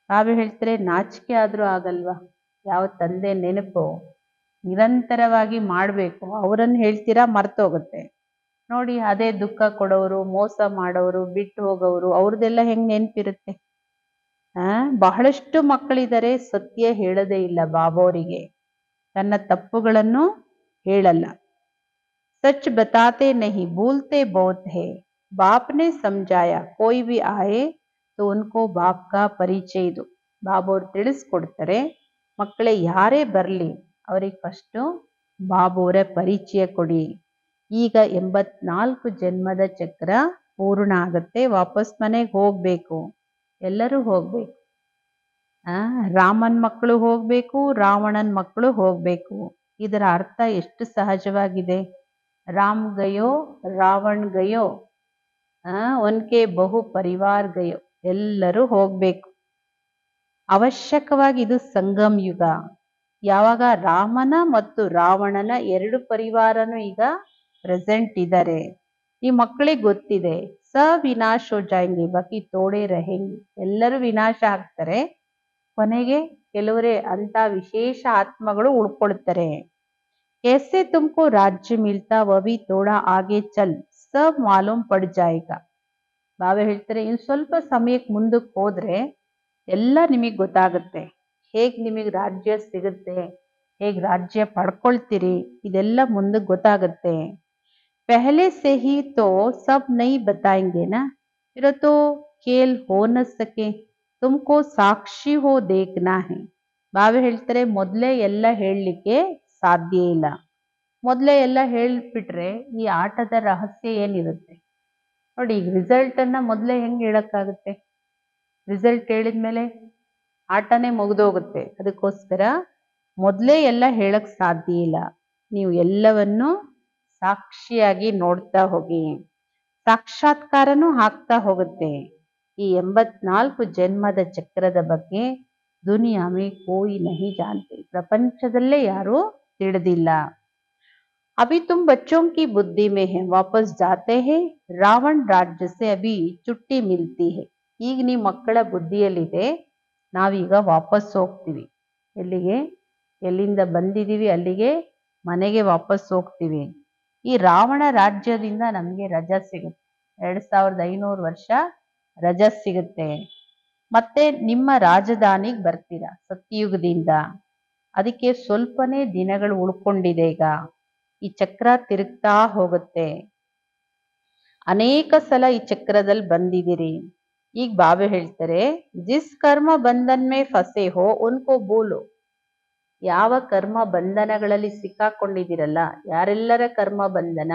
ಬಾಬಾ ಹೇಳ್ತಾರೆ ನಾಚಿಕೆ ಆದ್ರೂ ಆಗಲ್ವಾ? ಯಾವ ತಂದೆ ನೆನಪು ನಿರಂತರವಾಗಿ ಮಾಡಬೇಕು, ಅವರನ್ನು ಹೇಳ್ತೀರಾ ಮರ್ತೋಗುತ್ತೆ. ನೋಡಿ ಅದೇ ದುಃಖ ಕೊಡೋರು, ಮೋಸ ಮಾಡೋರು, ಬಿಟ್ಟು ಹೋಗೋರು, ಅವ್ರದ್ದೆಲ್ಲ ಹೆಂಗ್ ನೆನಪಿರುತ್ತೆ. ಬಹಳಷ್ಟು ಮಕ್ಕಳಿದ್ದಾರೆ ಸತ್ಯ ಹೇಳದೇ ಇಲ್ಲ ಬಾಬೋರಿಗೆ, ತನ್ನ ತಪ್ಪುಗಳನ್ನು ಹೇಳಲ್ಲ. ಸಚ್ ಬತಾತೆ ನಹಿ ಭೂಲ್ತೆ ಬಹುತ್ ಹೇ. ಬಾಪ್ ನೆ ಸಮझाया कोई भी आए तो उनको बाप का ಪರಿಚಯ. ಇದು ಬಾಬೋರು ತಿಳಿಸ್ಕೊಡ್ತಾರೆ, ಮಕ್ಕಳೇ ಯಾರೇ ಬರಲಿ ಅವ್ರಿಗೆ ಫಸ್ಟು ಬಾಬೋರ ಪರಿಚಯ ಕೊಡಿ. ಈಗ 84 ಜನ್ಮದ ಚಕ್ರ ಪೂರ್ಣ ಆಗತ್ತೆ, ವಾಪಸ್ ಮನೆಗೆ ಹೋಗ್ಬೇಕು, ಎಲ್ಲರೂ ಹೋಗ್ಬೇಕು. ರಾಮನ್ ಮಕ್ಕಳು ಹೋಗ್ಬೇಕು, ರಾವಣನ್ ಮಕ್ಕಳು ಹೋಗ್ಬೇಕು. ಇದರ ಅರ್ಥ ಎಷ್ಟು ಸಹಜವಾಗಿದೆ. ರಾಮ್ ಗಯೋ ರಾವಣ್ ಗಯೋ ಒನ್ಕೆ ಬಹು ಪರಿವಾರ್ ಗಯೋ, ಎಲ್ಲರೂ ಹೋಗ್ಬೇಕು. ಅವಶ್ಯಕವಾಗಿ ಇದು ಸಂಗಮ್ ಯುಗ. ಯಾವಾಗ ರಾಮನ ಮತ್ತು ರಾವಣನ ಎರಡು ಪರಿವಾರನು ಈಗ ಪ್ರೆಸೆಂಟ್ ಇದ್ದಾರೆ. ಈ ಮಕ್ಕಳಿಗೆ ಗೊತ್ತಿದೆ ವಿನಾಶ ಹೋ ಜಾಯಂಗೆ ಬಾಕಿ ತೋಡೆ ರಹೆಂಗೆ. ಎಲ್ಲರೂ ವಿನಾಶ ಆಗ್ತಾರೆ, ಕೊನೆಗೆ ಕೆಲವರೇ ಅಂತ ವಿಶೇಷ ಆತ್ಮಗಳು ಉಳ್ಕೊಳ್ತಾರೆ. कैसे तुमको राज्य मिलता वह भी थोड़ा आगे चल सब मालूम पड़ जाएगा. ಬಾಬಾ ಹೇಳ್ತಾರೆ ಇನ್ನು ಸ್ವಲ್ಪ ಸಮಯಕ್ಕೆ ಮುಂದಕ್ಕೆ ಹೋದ್ರೆ ಎಲ್ಲ ನಿಮಗೆ ಗೊತ್ತಾಗುತ್ತೆ. ಹೇಗ್ ನಿಮಗೆ ರಾಜ್ಯ ಸಿಗುತ್ತೆ, ಹೇಗ್ ರಾಜ್ಯ ಪಡ್ಕೊಳ್ತೀರಿ, ಇದೆಲ್ಲ ಮುಂದಕ್ಕೆ ಗೊತ್ತಾಗುತ್ತೆ. पहले से ही तो सब नहीं बताएंगे ना, फिर तो खेल हो न सके, तुमको साक्षी हो देखना है. ಬಾಬಾ ಹೇಳ್ತಾರೆ ಮೊದಲೇ ಎಲ್ಲ ಹೇಳಲಿಕ್ಕೆ ಸಾಧ್ಯ ಇಲ್ಲ. ಮೊದಲೇ ಎಲ್ಲ ಹೇಳ್ಬಿಟ್ರೆ ಈ ಆಟದ ರಹಸ್ಯ ಏನಿರುತ್ತೆ ನೋಡಿ. ಈಗ ರಿಸಲ್ಟ್ ಅನ್ನ ಮೊದಲೇ ಹೆಂಗೆ ಹೇಳಕ್ಕಾಗುತ್ತೆ? ರಿಸಲ್ಟ್ ಹೇಳಿದ್ಮೇಲೆ ಆಟನೇ ಮುಗಿದೋಗುತ್ತೆ. ಅದಕ್ಕೋಸ್ಕರ ಮೊದಲೇ ಎಲ್ಲ ಹೇಳಕ್ ಸಾಧ್ಯ ಇಲ್ಲ. ನೀವು ಎಲ್ಲವನ್ನು ಸಾಕ್ಷಿಯಾಗಿ ನೋಡ್ತಾ ಹೋಗಿ, ಸಾಕ್ಷಾತ್ಕಾರನೂ ಆಗ್ತಾ ಹೋಗುತ್ತೆ. ಈ 84 ಜನ್ಮದ ಚಕ್ರದ ಬಗ್ಗೆ ದುನಿಯಾ ಮೇ ಕೋಯಿ ನಹಿ ಜಾನ್ತೆ, ಪ್ರಪಂಚದಲ್ಲೇ ಯಾರು ತಿಳಿದಿಲ್ಲ. अभी तुम बच्चों की बुद्धि में है, वापस जाते हैं रावण राज्य से अभी छुट्टी मिलती है. ಈಗ ನೀವು ಮಕ್ಕಳ ಬುದ್ಧಿಯಲ್ಲಿದೆ, ನಾವೀಗ ವಾಪಸ್ ಹೋಗ್ತೀವಿ. ಎಲ್ಲಿಗೆ? ಎಲ್ಲಿಂದ ಬಂದಿದ್ದೀವಿ ಅಲ್ಲಿಗೆ ಮನೆಗೆ ವಾಪಸ್ ಹೋಗ್ತೀವಿ. ಈ ರಾವಣ ರಾಜ್ಯದಿಂದ ನಮಗೆ ರಜಾ ಸಿಗುತ್ತೆ. 2500 ವರ್ಷ ರಜಾ ಸಿಗುತ್ತೆ. ಮತ್ತೆ ನಿಮ್ಮ ರಾಜಧಾನಿಗೆ ಬರ್ತೀರಾ ಸತ್ಯಯುಗದಿಂದ. ಅದಕ್ಕೆ ಸ್ವಲ್ಪನೇ ದಿನಗಳು ಉಳ್ಕೊಂಡಿದೆ. ಈಗ ಈ ಚಕ್ರ ತಿರುಗ್ತಾ ಹೋಗುತ್ತೆ. ಅನೇಕ ಸಲ ಈ ಚಕ್ರದಲ್ಲಿ ಬಂದಿದ್ದೀರಿ. ಈಗ ಬಾಬಾ ಹೇಳ್ತಾರೆ, ಜಿಸ್ ಕರ್ಮ ಬಂಧನ್ ಮೇ ಫಸೆ ಹೋ ಉನ್ಕೋ ಬೋಲೋ. ಯಾವ ಕರ್ಮ ಬಂಧನಗಳಲ್ಲಿ ಸಿಕ್ಕಾಕೊಂಡಿದ್ದೀರಲ್ಲ, ಯಾರೆಲ್ಲರ ಕರ್ಮ ಬಂಧನ,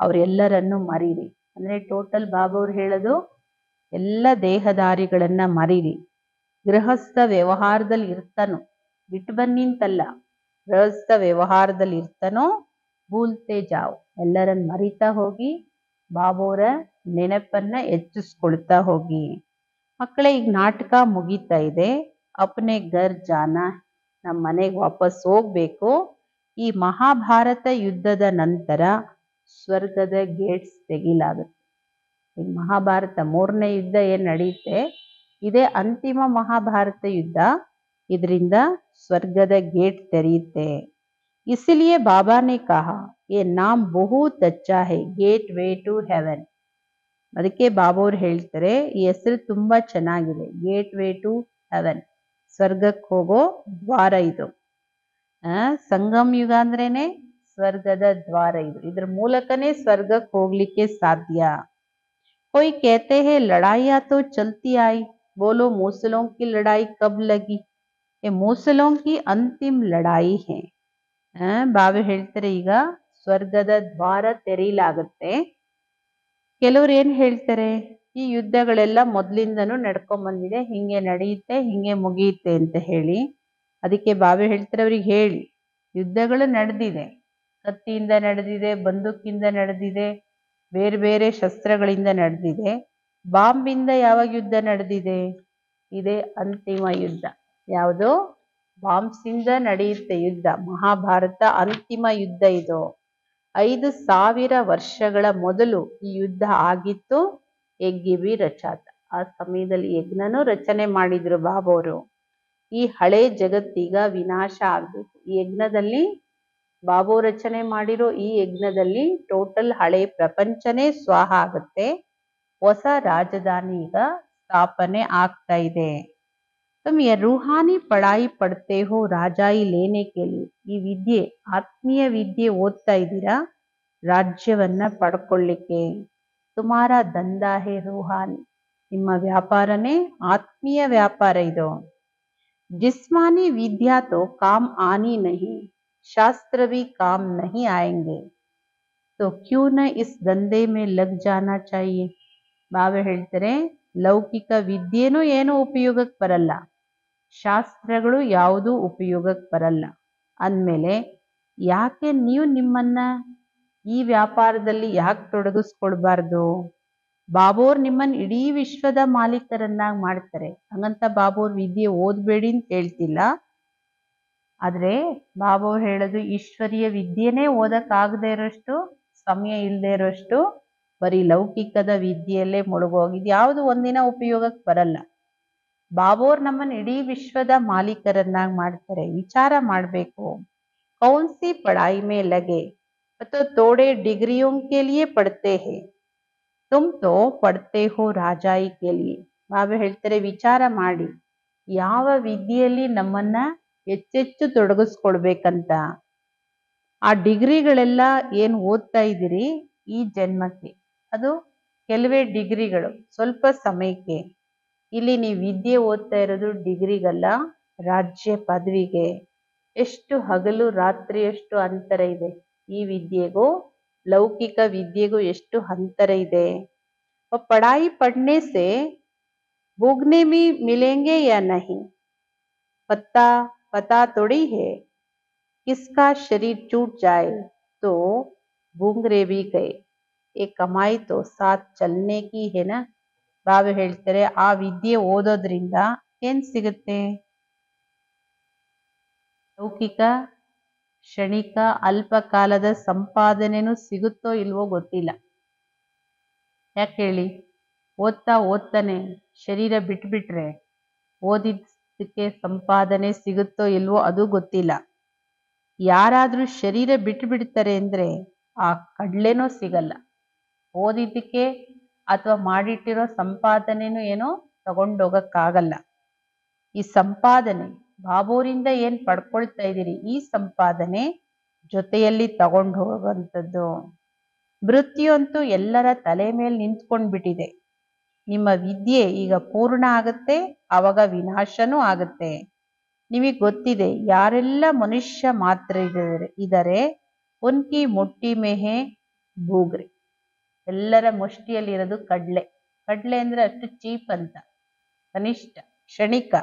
ಅವರೆಲ್ಲರನ್ನು ಮರೀರಿ. ಅಂದ್ರೆ ಟೋಟಲ್ ಬಾಬಾ ಅವ್ರು ಹೇಳೋದು ಎಲ್ಲ ದೇಹದಾರಿಗಳನ್ನ ಮರೀರಿ. ಗೃಹಸ್ಥ ವ್ಯವಹಾರದಲ್ಲಿ ಇರ್ತಾನೋ ಬಿಟ್ಟು ಬನ್ನಿ ಅಂತಲ್ಲ, ಗೃಹಸ್ಥ ವ್ಯವಹಾರದಲ್ಲಿ ಇರ್ತಾನೋ ಭೂಲ್ತೆ ಜಾವ್, ಎಲ್ಲರನ್ನ ಮರಿತಾ ಹೋಗಿ, ಬಾಬೋರ ನೆನಪನ್ನ ಹೆಚ್ಚಿಸ್ಕೊಳ್ತಾ ಹೋಗಿ. ಮಕ್ಕಳೇ, ಈಗ ನಾಟಕ ಮುಗೀತಾ ಇದೆ. ಅಪ್ನೆ ಘರ್ ಜಾನ, ನಮ್ಮ ಮನೆಗೆ ವಾಪಸ್ ಹೋಗ್ಬೇಕು. ಈ ಮಹಾಭಾರತ ಯುದ್ಧದ ನಂತರ ಸ್ವರ್ಗದ ಗೇಟ್ಸ್ ತೆಗಿಲಾಗುತ್ತೆ. ಈಗ ಮಹಾಭಾರತ 3ನೇ ಯುದ್ಧ ಏನ್ ನಡೆಯುತ್ತೆ, ಇದೇ ಅಂತಿಮ ಮಹಾಭಾರತ ಯುದ್ಧ. ಇದರಿಂದ ಸ್ವರ್ಗದ ಗೇಟ್ ತೆರೆಯುತ್ತೆ. ಇಸಿಲಿಯೇ ಬಾಬಾನೇ ಕಹಾ ये नाम बहुत अच्छा है, गेट वे टू ಹೆವೆನ್. ಅದಕ್ಕೆ ಬಾಬಾ ಅವ್ರು ಹೇಳ್ತಾರೆ, ಈ ಹೆಸರು ತುಂಬಾ ಚೆನ್ನಾಗಿದೆ, ಗೇಟ್ ವೇ ಟು ಹೆವೆನ್, ಸ್ವರ್ಗಕ್ಕೆ ಹೋಗೋ ದ್ವಾರ ಇದು. ಸಂಗಮ್ ಯುಗ ಅಂದ್ರೇನೆ ಸ್ವರ್ಗದ ದ್ವಾರ ಇದು. ಇದ್ರ ಮೂಲಕನೇ ಸ್ವರ್ಗಕ್ಕೆ ಹೋಗ್ಲಿಕ್ಕೆ ಸಾಧ್ಯ. कोई कहते हैं लड़ाइयां तो चलती आई, बोलो मूसलों की लड़ाई कब लगी. ये मूसलों की अंतिम लड़ाई है. ಬಾಬಾ ಹೇಳ್ತಾರೆ, ಈಗ ಸ್ವರ್ಗದ ದ್ವಾರ ತೆರೀಲಾಗುತ್ತೆ. ಕೆಲವ್ರು ಏನ್ ಹೇಳ್ತಾರೆ, ಈ ಯುದ್ಧಗಳೆಲ್ಲ ಮೊದ್ಲಿಂದನೂ ನಡ್ಕೊಂಡ್ ಬಂದಿದೆ, ಹಿಂಗೆ ನಡೆಯುತ್ತೆ, ಹಿಂಗೆ ಮುಗಿಯುತ್ತೆ ಅಂತ ಹೇಳಿ. ಅದಕ್ಕೆ ಬಾಬಾ ಹೇಳ್ತಾರೆ, ಅವ್ರಿಗೆ ಹೇಳಿ, ಯುದ್ಧಗಳು ನಡೆದಿದೆ, ಕತ್ತಿಯಿಂದ ನಡೆದಿದೆ, ಬಂದೂಕಿಂದ ನಡೆದಿದೆ, ಬೇರೆ ಬೇರೆ ಶಸ್ತ್ರಗಳಿಂದ ನಡೆದಿದೆ. ಬಾಂಬಿಂದ ಯಾವಾಗ ಯುದ್ಧ ನಡೆದಿದೆ? ಇದೇ ಅಂತಿಮ ಯುದ್ಧ. ಯಾವುದು? ಬಾಂಬ್ಸಿಂದ ನಡೆಯುತ್ತೆ ಯುದ್ಧ. ಮಹಾಭಾರತ ಅಂತಿಮ ಯುದ್ಧ ಇದು. 5000 ವರ್ಷಗಳ ಮೊದಲು ಈ ಯುದ್ಧ ಆಗಿತ್ತು. ಯಜ್ಞ ಬಿ ರಚಾತ, ಆ ಸಮಯದಲ್ಲಿ ಯಜ್ಞನೂ ರಚನೆ ಮಾಡಿದ್ರು ಬಾಬೋರು. ಈ ಹಳೆ ಜಗತ್ತೀಗ ವಿನಾಶ ಆಗ್ಬೇಕು. ಈ ಯಜ್ಞದಲ್ಲಿ ಬಾಬು ರಚನೆ ಮಾಡಿರೋ ಈ ಯಜ್ಞದಲ್ಲಿ ಟೋಟಲ್ ಹಳೆ ಪ್ರಪಂಚನೇ ಸ್ವಾಹ ಆಗುತ್ತೆ. ಹೊಸ ರಾಜಧಾನಿ ಈಗ ಸ್ಥಾಪನೆ ಆಗ್ತಾ ಇದೆ. तुम ये रूहानी पढ़ाई पढ़ते हो राजाई लेने के लिए. ಈ ವಿದ್ಯೆ, ಆತ್ಮೀಯ ವಿದ್ಯೆ ಓದ್ತಾ ಇದ್ದೀರಾ ರಾಜ್ಯವನ್ನ ಪಡ್ಕೊಳ್ಳಿಕ್ಕೆ. ತುಮಾರ ದಂಧಾ ಹೇ ರೂಹಾನಿ, ನಿಮ್ಮ ವ್ಯಾಪಾರನೇ ಆತ್ಮೀಯ ವ್ಯಾಪಾರ ಇದು. जिस्मानी विद्या तो काम आनी नहीं, शास्त्र भी काम नहीं आएंगे, तो क्यों न इस धंधे में लग जाना चाहिए. ಬಾಬಾ ಹೇಳ್ತಾರೆ, ಲೌಕಿಕ ವಿದ್ಯೆನೂ ಏನು ಉಪಯೋಗಕ್ಕೆ ಬರಲ್ಲ, ಶಾಸ್ತ್ರಗಳು ಯಾವುದೂ ಉಪಯೋಗಕ್ಕೆ ಬರಲ್ಲ ಅಂದಮೇಲೆ ಯಾಕೆ ನೀವು ನಿಮ್ಮನ್ನ ಈ ವ್ಯಾಪಾರದಲ್ಲಿ ಯಾಕೆ ತೊಡಗಿಸ್ಕೊಳ್ಬಾರ್ದು? ಬಾಬೋರ್ ನಿಮ್ಮನ್ನ ಇಡೀ ವಿಶ್ವದ ಮಾಲೀಕರನ್ನಾಗಿ ಮಾಡ್ತಾರೆ. ಹಂಗಂತ ಬಾಬೋರ್ ವಿದ್ಯೆ ಓದ್ಬೇಡಿ ಅಂತ ಹೇಳ್ತಿಲ್ಲ. ಆದ್ರೆ ಬಾಬೋರ್ ಹೇಳೋದು, ಈಶ್ವರೀಯ ವಿದ್ಯೆನೇ ಓದಕ್ಕಾಗದೆ ಇರೋಷ್ಟು, ಸಮಯ ಇಲ್ಲದೆ ಇರೋಷ್ಟು ಬರೀ ಲೌಕಿಕದ ವಿದ್ಯೆಯಲ್ಲೇ ಮುಳುಗೋಗಿದ್ ಯಾವುದು ಒಂದಿನ ಉಪಯೋಗಕ್ಕೆ ಬರಲ್ಲ. ಬಾಬೋರ್ ನಮ್ಮನ್ನ ಇಡೀ ವಿಶ್ವದ ಮಾಲೀಕರನ್ನಾಗಿ ಮಾಡ್ತಾರೆ. ವಿಚಾರ ಮಾಡ್ಬೇಕು, ಕೌನ್ಸಿ ಪಢಾಯಿ ಮೇ ಲಗೆ, ಅಥವಾ ತೋಡೆ ಡಿಗ್ರಿಯೋ ಕೆ ಲಿಯೆ ಪಡ್ತೆ ಹೇ, ತುಮ್ ತೋ ಪಡ್ತೆ ಹೋ ರಾಜಾಯಿ ಕೆ ಲಿಯೆ. ಬಾಬಾ ಹೇಳ್ತಾರೆ, ವಿಚಾರ ಮಾಡಿ, ಯಾವ ವಿದ್ಯೆಯಲ್ಲಿ ನಮ್ಮನ್ನ ಹೆಚ್ಚೆಚ್ಚು ತೊಡಗಿಸ್ಕೊಳ್ಬೇಕಂತ. ಆ ಡಿಗ್ರಿಗಳೆಲ್ಲ ಏನು ಓದ್ತಾ ಇದ್ದೀರಿ ಈ ಜನ್ಮಕ್ಕೆ, ಅದು ಕೆಲವೇ ಡಿಗ್ರಿಗಳು, ಸ್ವಲ್ಪ ಸಮಯಕ್ಕೆ. ಇಲ್ಲಿ ನೀವು ವಿದ್ಯೆ ಓದ್ತಾ ಇರೋದು ಡಿಗ್ರಿಗಲ್ಲ, ರಾಜ್ಯ ಪದವಿಗೆ. ಎಷ್ಟು ಹಗಲು ರಾತ್ರಿಯಷ್ಟು ಅಂತರ ಇದೆ ಈ ವಿದ್ಯೆಗೂ ಲೌಕಿಕ ವಿದ್ಯೆಗೂ, ಎಷ್ಟು ಅಂತರ ಇದೆ. ಪಢಾಯಿ ಪढ़ने से भूखने भी मिलेंगे या नहीं, पता थोड़ी है. किसका शरीर टूट जाए तो भूंगरे भी गए, ये कमाई तो साथ चलने की है ना. ಬಾಬಾ ಹೇಳ್ತಾರೆ, ಆ ವಿದ್ಯೆ ಓದೋದ್ರಿಂದ ಏನ್ ಸಿಗುತ್ತೆ? ಲೌಕಿಕ ಕ್ಷಣಿಕ ಅಲ್ಪ ಕಾಲದ ಸಂಪಾದನೆನೂ ಸಿಗುತ್ತೋ ಇಲ್ವೋ ಗೊತ್ತಿಲ್ಲ. ಯಾಕೆ ಹೇಳಿ? ಓದ್ತಾನೆ ಶರೀರ ಬಿಟ್ಬಿಟ್ರೆ ಓದಿದ್ದಕ್ಕೆ ಸಂಪಾದನೆ ಸಿಗುತ್ತೋ ಇಲ್ವೋ ಅದು ಗೊತ್ತಿಲ್ಲ. ಯಾರಾದ್ರೂ ಶರೀರ ಬಿಟ್ಟು ಬಿಡ್ತಾರೆ ಅಂದ್ರೆ ಆ ಕಡ್ಲೆನೂ ಸಿಗಲ್ಲ. ಓದಿದ್ದಕ್ಕೆ ಅಥವಾ ಮಾಡಿಟ್ಟಿರೋ ಸಂಪಾದನೆನೂ ಏನೋ ತಗೊಂಡೋಗಕ್ಕಾಗಲ್ಲ. ಈ ಸಂಪಾದನೆ ಬಾಬೋರಿಂದ ಏನ್ ಪಡ್ಕೊಳ್ತಾ ಇದ್ದೀರಿ, ಈ ಸಂಪಾದನೆ ಜೊತೆಯಲ್ಲಿ ತಗೊಂಡು ಹೋಗುವಂಥದ್ದು. ಮೃತ್ಯು ಅಂತೂ ಎಲ್ಲರ ತಲೆ ಮೇಲೆ ನಿಂತ್ಕೊಂಡ್ಬಿಟ್ಟಿದೆ. ನಿಮ್ಮ ವಿದ್ಯೆ ಈಗ ಪೂರ್ಣ ಆಗುತ್ತೆ, ಆವಾಗ ವಿನಾಶನೂ ಆಗುತ್ತೆ. ನಿಮಗೆ ಗೊತ್ತಿದೆ ಯಾರೆಲ್ಲ ಮನುಷ್ಯ ಮಾತ್ರ ಇದ್ದಾರೆ ಉನ್ಕಿ ಮುಟ್ಟಿ ಮೇಹೆ ಬೂಗ್ರೆ. ಎಲ್ಲರ ಮುಷ್ಟಿಯಲ್ಲಿರೋದು ಕಡ್ಲೆ. ಕಡ್ಲೆ ಅಂದ್ರೆ ಅಷ್ಟು ಚೀಪ್ ಅಂತ, ಕನಿಷ್ಠ, ಕ್ಷಣಿಕ.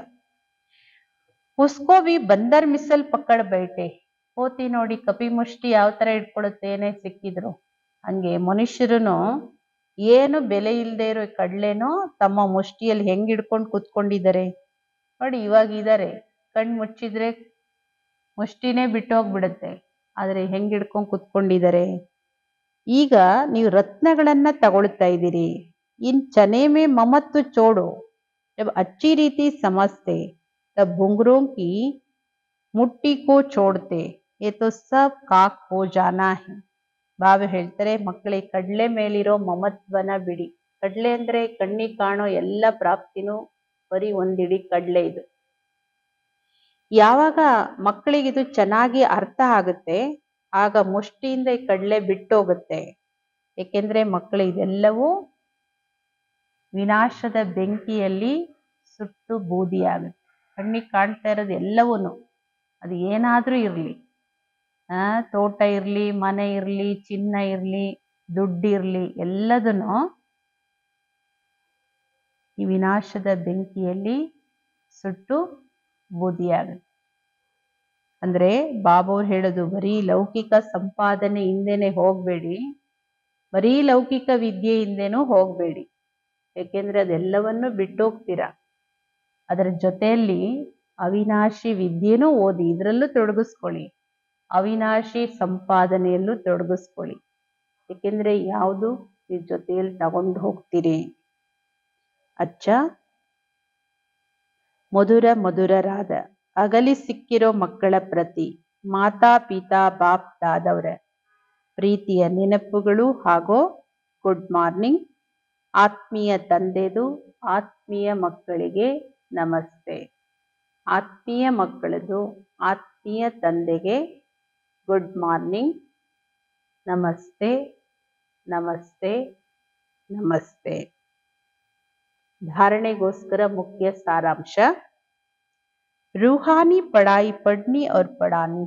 ಉಸ್ಕೋ ಬಿ ಬಂದರ್ ಮಿಸಲ್ ಪಕ್ಕಡ್ ಬೈಟೆ. ಕೋತಿ ನೋಡಿ ಕಪಿ ಮುಷ್ಟಿ ಯಾವ ತರ ಇಟ್ಕೊಳುತ್ತೆ ಏನೇ ಸಿಕ್ಕಿದ್ರು, ಹಂಗೆ ಮನುಷ್ಯರುನು ಏನು ಬೆಲೆ ಇಲ್ಲದೆ ಇರೋ ಕಡ್ಲೆನೋ ತಮ್ಮ ಮುಷ್ಟಿಯಲ್ಲಿ ಹೆಂಗ್ ಹಿಡ್ಕೊಂಡು ಕುತ್ಕೊಂಡಿದ್ದಾರೆ ನೋಡಿ. ಇವಾಗ ಇದಾರೆ, ಕಣ್ ಮುಚ್ಚಿದ್ರೆ ಮುಷ್ಟಿನೇ ಬಿಟ್ಟೋಗ್ಬಿಡುತ್ತೆ, ಆದ್ರೆ ಹೆಂಗ್ ಹಿಡ್ಕೊಂಡು ಕುತ್ಕೊಂಡಿದ್ದಾರೆ. ಈಗ ನೀವು ರತ್ನಗಳನ್ನ ತಗೊಳ್ತಾ ಇದ್ದೀರಿ. ಇನ್ ಚನೆ ಮೇ ಮಮತ್ತು ಚೋಡು, ಜಬ್ ಅಚ್ಚಿ ರೀತಿ ಸಮಜ್ತೆ ತಬ್ घुंघरों की ಮುಟ್ಟಿ ಕೋ ಚೋಡ್ತೆ, ಯೇ ತೋ ಸಬ್ ಕಾಕ್ ಹೋ ಜಾನಾ ಹೈ. ಬಾಬಾ ಹೇಳ್ತಾರೆ, ಮಕ್ಕಳಿಗೆ ಕಡ್ಲೆ ಮೇಲಿರೋ ಮಮತ್ವನ ಬಿಡಿ. ಕಡ್ಲೆ ಅಂದ್ರೆ ಕಣ್ಣಿಗೆ ಕಾಣೋ ಎಲ್ಲ ಪ್ರಾಪ್ತಿನೂ ಬರೀ ಒಂದಿಡಿ ಕಡ್ಲೆ ಇದು. ಯಾವಾಗ ಮಕ್ಕಳಿಗಿದು ಚೆನ್ನಾಗಿ ಅರ್ಥ ಆಗುತ್ತೆ, ಆಗ ಮುಷ್ಟಿಯಿಂದ ಈ ಕಡ್ಲೆ ಬಿಟ್ಟೋಗುತ್ತೆ. ಏಕೆಂದ್ರೆ ಮಕ್ಕಳು ಇದೆಲ್ಲವೂ ವಿನಾಶದ ಬೆಂಕಿಯಲ್ಲಿ ಸುಟ್ಟು ಬೂದಿಯಾಗುತ್ತೆ. ಕಣ್ಣಿಗೆ ಕಾಣ್ತಾ ಇರೋದು ಎಲ್ಲವೂ, ಅದು ಏನಾದ್ರೂ ಇರ್ಲಿ, ತೋಟ ಇರ್ಲಿ, ಮನೆ ಇರ್ಲಿ, ಚಿನ್ನ ಇರ್ಲಿ, ದುಡ್ಡಿರ್ಲಿ, ಎಲ್ಲದನ್ನು ಈ ವಿನಾಶದ ಬೆಂಕಿಯಲ್ಲಿ ಸುಟ್ಟು ಬೂದಿಯಾಗುತ್ತೆ. ಅಂದ್ರೆ ಬಾಬಾವ್ರು ಹೇಳೋದು, ಬರೀ ಲೌಕಿಕ ಸಂಪಾದನೆ ಹಿಂದೆನೆ ಹೋಗ್ಬೇಡಿ, ಬರೀ ಲೌಕಿಕ ವಿದ್ಯೆ ಹಿಂದೆನೂ ಹೋಗ್ಬೇಡಿ. ಯಾಕೆಂದ್ರೆ ಅದೆಲ್ಲವನ್ನು ಬಿಟ್ಟೋಗ್ತೀರಾ. ಅದರ ಜೊತೆಯಲ್ಲಿ ಅವಿನಾಶಿ ವಿದ್ಯೆನೂ ಓದಿ, ಇದರಲ್ಲೂ ತೊಡಗಿಸ್ಕೊಳ್ಳಿ, ಅವಿನಾಶಿ ಸಂಪಾದನೆಯಲ್ಲೂ ತೊಡಗಿಸ್ಕೊಳ್ಳಿ. ಏಕೆಂದ್ರೆ ಯಾವುದು ಈ ಜೊತೆಯಲ್ಲಿ ತಗೊಂಡು ಹೋಗ್ತೀರಿ. ಅಚ್ಚ ಮಧುರರಾದ ಅಗಲಿ ಸಿಕ್ಕಿರೋ ಮಕ್ಕಳ ಪ್ರತಿ ಮಾತಾ ಪಿತಾ ಬಾಪ್ ದಾದವರ ಪ್ರೀತಿಯ ನೆನಪುಗಳು ಹಾಗೂ ಗುಡ್ ಮಾರ್ನಿಂಗ್. ಆತ್ಮೀಯ ತಂದೆದು ಆತ್ಮೀಯ ಮಕ್ಕಳಿಗೆ ನಮಸ್ತೆ. ಆತ್ಮೀಯ ಮಕ್ಕಳದು ಆತ್ಮೀಯ ತಂದೆಗೆ ಗುಡ್ ಮಾರ್ನಿಂಗ್, ನಮಸ್ತೆ, ನಮಸ್ತೆ, ನಮಸ್ತೆ. ಧಾರಣೆಗೋಸ್ಕರ ಮುಖ್ಯ ಸಾರಾಂಶ, ರೂಹಾನಿ ಪಢಾಯಿ ಪಡ್ನಿ ಔರ್ ಪಢಾನಿ.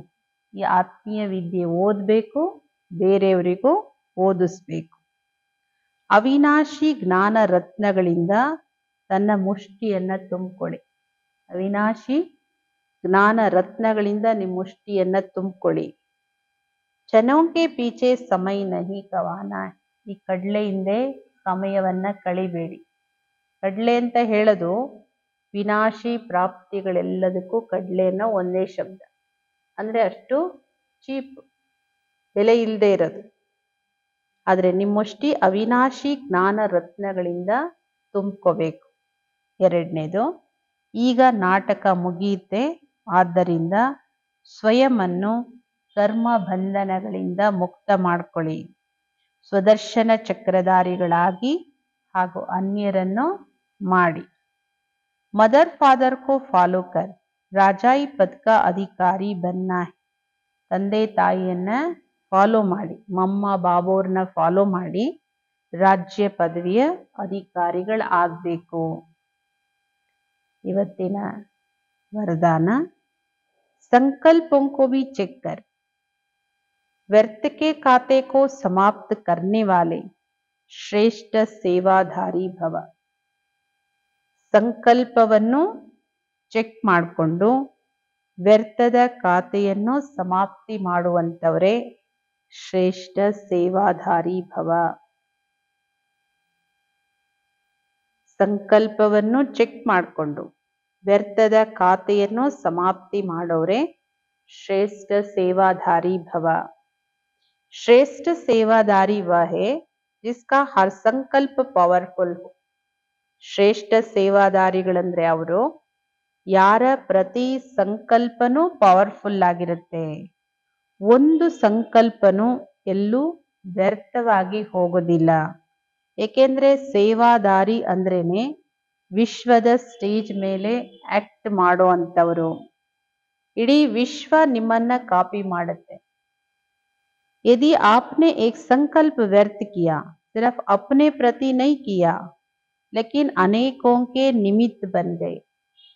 ಈ ಆತ್ಮೀಯ ವಿದ್ಯೆ ಓದಬೇಕು, ಬೇರೆಯವರಿಗೂ ಓದಿಸ್ಬೇಕು. ಅವಿನಾಶಿ ಜ್ಞಾನ ರತ್ನಗಳಿಂದ ತನ್ನ ಮುಷ್ಟಿಯನ್ನ ತುಂಬಿಕೊಳ್ಳಿ. ಅವಿನಾಶಿ ಜ್ಞಾನ ರತ್ನಗಳಿಂದ ನಿಮ್ಮ ಮುಷ್ಟಿಯನ್ನ ತುಂಬಿಕೊಳ್ಳಿ. ಚನೋಕೆ ಪೀಚೆ ಸಮಯ ನಹಿ ಕವಾನ. ಈ ಕಡ್ಲೆ ಹಿಂದೆ ಸಮಯವನ್ನ ಕಳಿಬೇಡಿ. ಕಡ್ಲೆ ಅಂತ ಹೇಳೋದು ವಿನಾಶಿ ಪ್ರಾಪ್ತಿಗಳೆಲ್ಲದಕ್ಕೂ ಕಡ್ಲೆನ ಒಂದೇ ಶಬ್ದ. ಅಂದ್ರೆ ಅಷ್ಟು ಚೀಪ್, ಬೆಲೆ ಇಲ್ಲದೆ ಇರೋದು. ಆದ್ರೆ ನಿಮ್ಮಷ್ಟಿ ಅವಿನಾಶಿ ಜ್ಞಾನ ರತ್ನಗಳಿಂದ ತುಂಬ್ಕೋಬೇಕು. ಎರಡನೇದು, ಈಗ ನಾಟಕ ಮುಗಿಯುತ್ತೆ, ಆದ್ದರಿಂದ ಸ್ವಯಂವನ್ನು ಕರ್ಮ ಬಂಧನಗಳಿಂದ ಮುಕ್ತ ಮಾಡ್ಕೊಳ್ಳಿ. ಸ್ವದರ್ಶನ ಚಕ್ರಧಾರಿಗಳಾಗಿ ಹಾಗೂ ಅನ್ಯರನ್ನು ಮಾಡಿ. मदर फादर को फॉलो कर ರಾಜಾಯಿ ಪದಕ ಅಧಿಕಾರಿ ಬನ್ನ. ತಂದೆ ತಾಯಿಯನ್ನ ಫಾಲೋ ಮಾಡಿ, ಮಮ್ಮ ಬಾಬೋರ್ನ ಫಾಲೋ ಮಾಡಿ ರಾಜ್ಯ ಪದವಿಯ ಅಧಿಕಾರಿಗಳಾಗಬೇಕು. ಇವತ್ತಿನ ವರದಾನ, संकल्पों को भी चेक कर, व्यर्थ के खाते को समाप्त करने वाले श्रेष्ठ सेवाधारी भव. ಸಂಕಲ್ಪವನ್ನು ಚೆಕ್ ಮಾಡಿಕೊಂಡು ವ್ಯರ್ಥದ ಖಾತೆಯನ್ನು ಸಮಾಪ್ತಿ ಮಾಡುವಂತವರೇ ಶ್ರೇಷ್ಠ ಸೇವಾಧಾರಿ ಭವ. ಸಂಕಲ್ಪವನ್ನು ಚೆಕ್ ಮಾಡಿಕೊಂಡು ವ್ಯರ್ಥದ ಖಾತೆಯನ್ನು ಸಮಾಪ್ತಿ ಮಾಡೋರೆ ಶ್ರೇಷ್ಠ ಸೇವಾಧಾರಿ ಭವ. श्रेष्ठ सेवादारी वह है जिसका हर संकल्प पावरफुल हो. ಶ್ರೇಷ್ಠ ಸೇವಾದಾರಿಗಳಂದ್ರೆ ಅವರು ಯಾರ ಪ್ರತಿ ಸಂಕಲ್ಪನೂ ಪವರ್ಫುಲ್ ಆಗಿರುತ್ತೆ. ಒಂದು ಸಂಕಲ್ಪನೂ ಎಲ್ಲೂ ವ್ಯರ್ಥವಾಗಿ ಹೋಗೋದಿಲ್ಲ. ಏಕೆಂದ್ರೆ ಸೇವಾದಾರಿ ಅಂದ್ರೇನೆ ವಿಶ್ವದ ಸ್ಟೇಜ್ ಮೇಲೆ ಆಕ್ಟ್ ಮಾಡೋ ಅಂಥವರು. ಇಡೀ ವಿಶ್ವ ನಿಮ್ಮನ್ನ ಕಾಪಿ ಮಾಡುತ್ತೆ. यदि आपने एक संकल्प व्यर्थ किया, सिर्फ अपने प्रति नहीं किया, लेकिन अनेकों के निमित्त बन गए.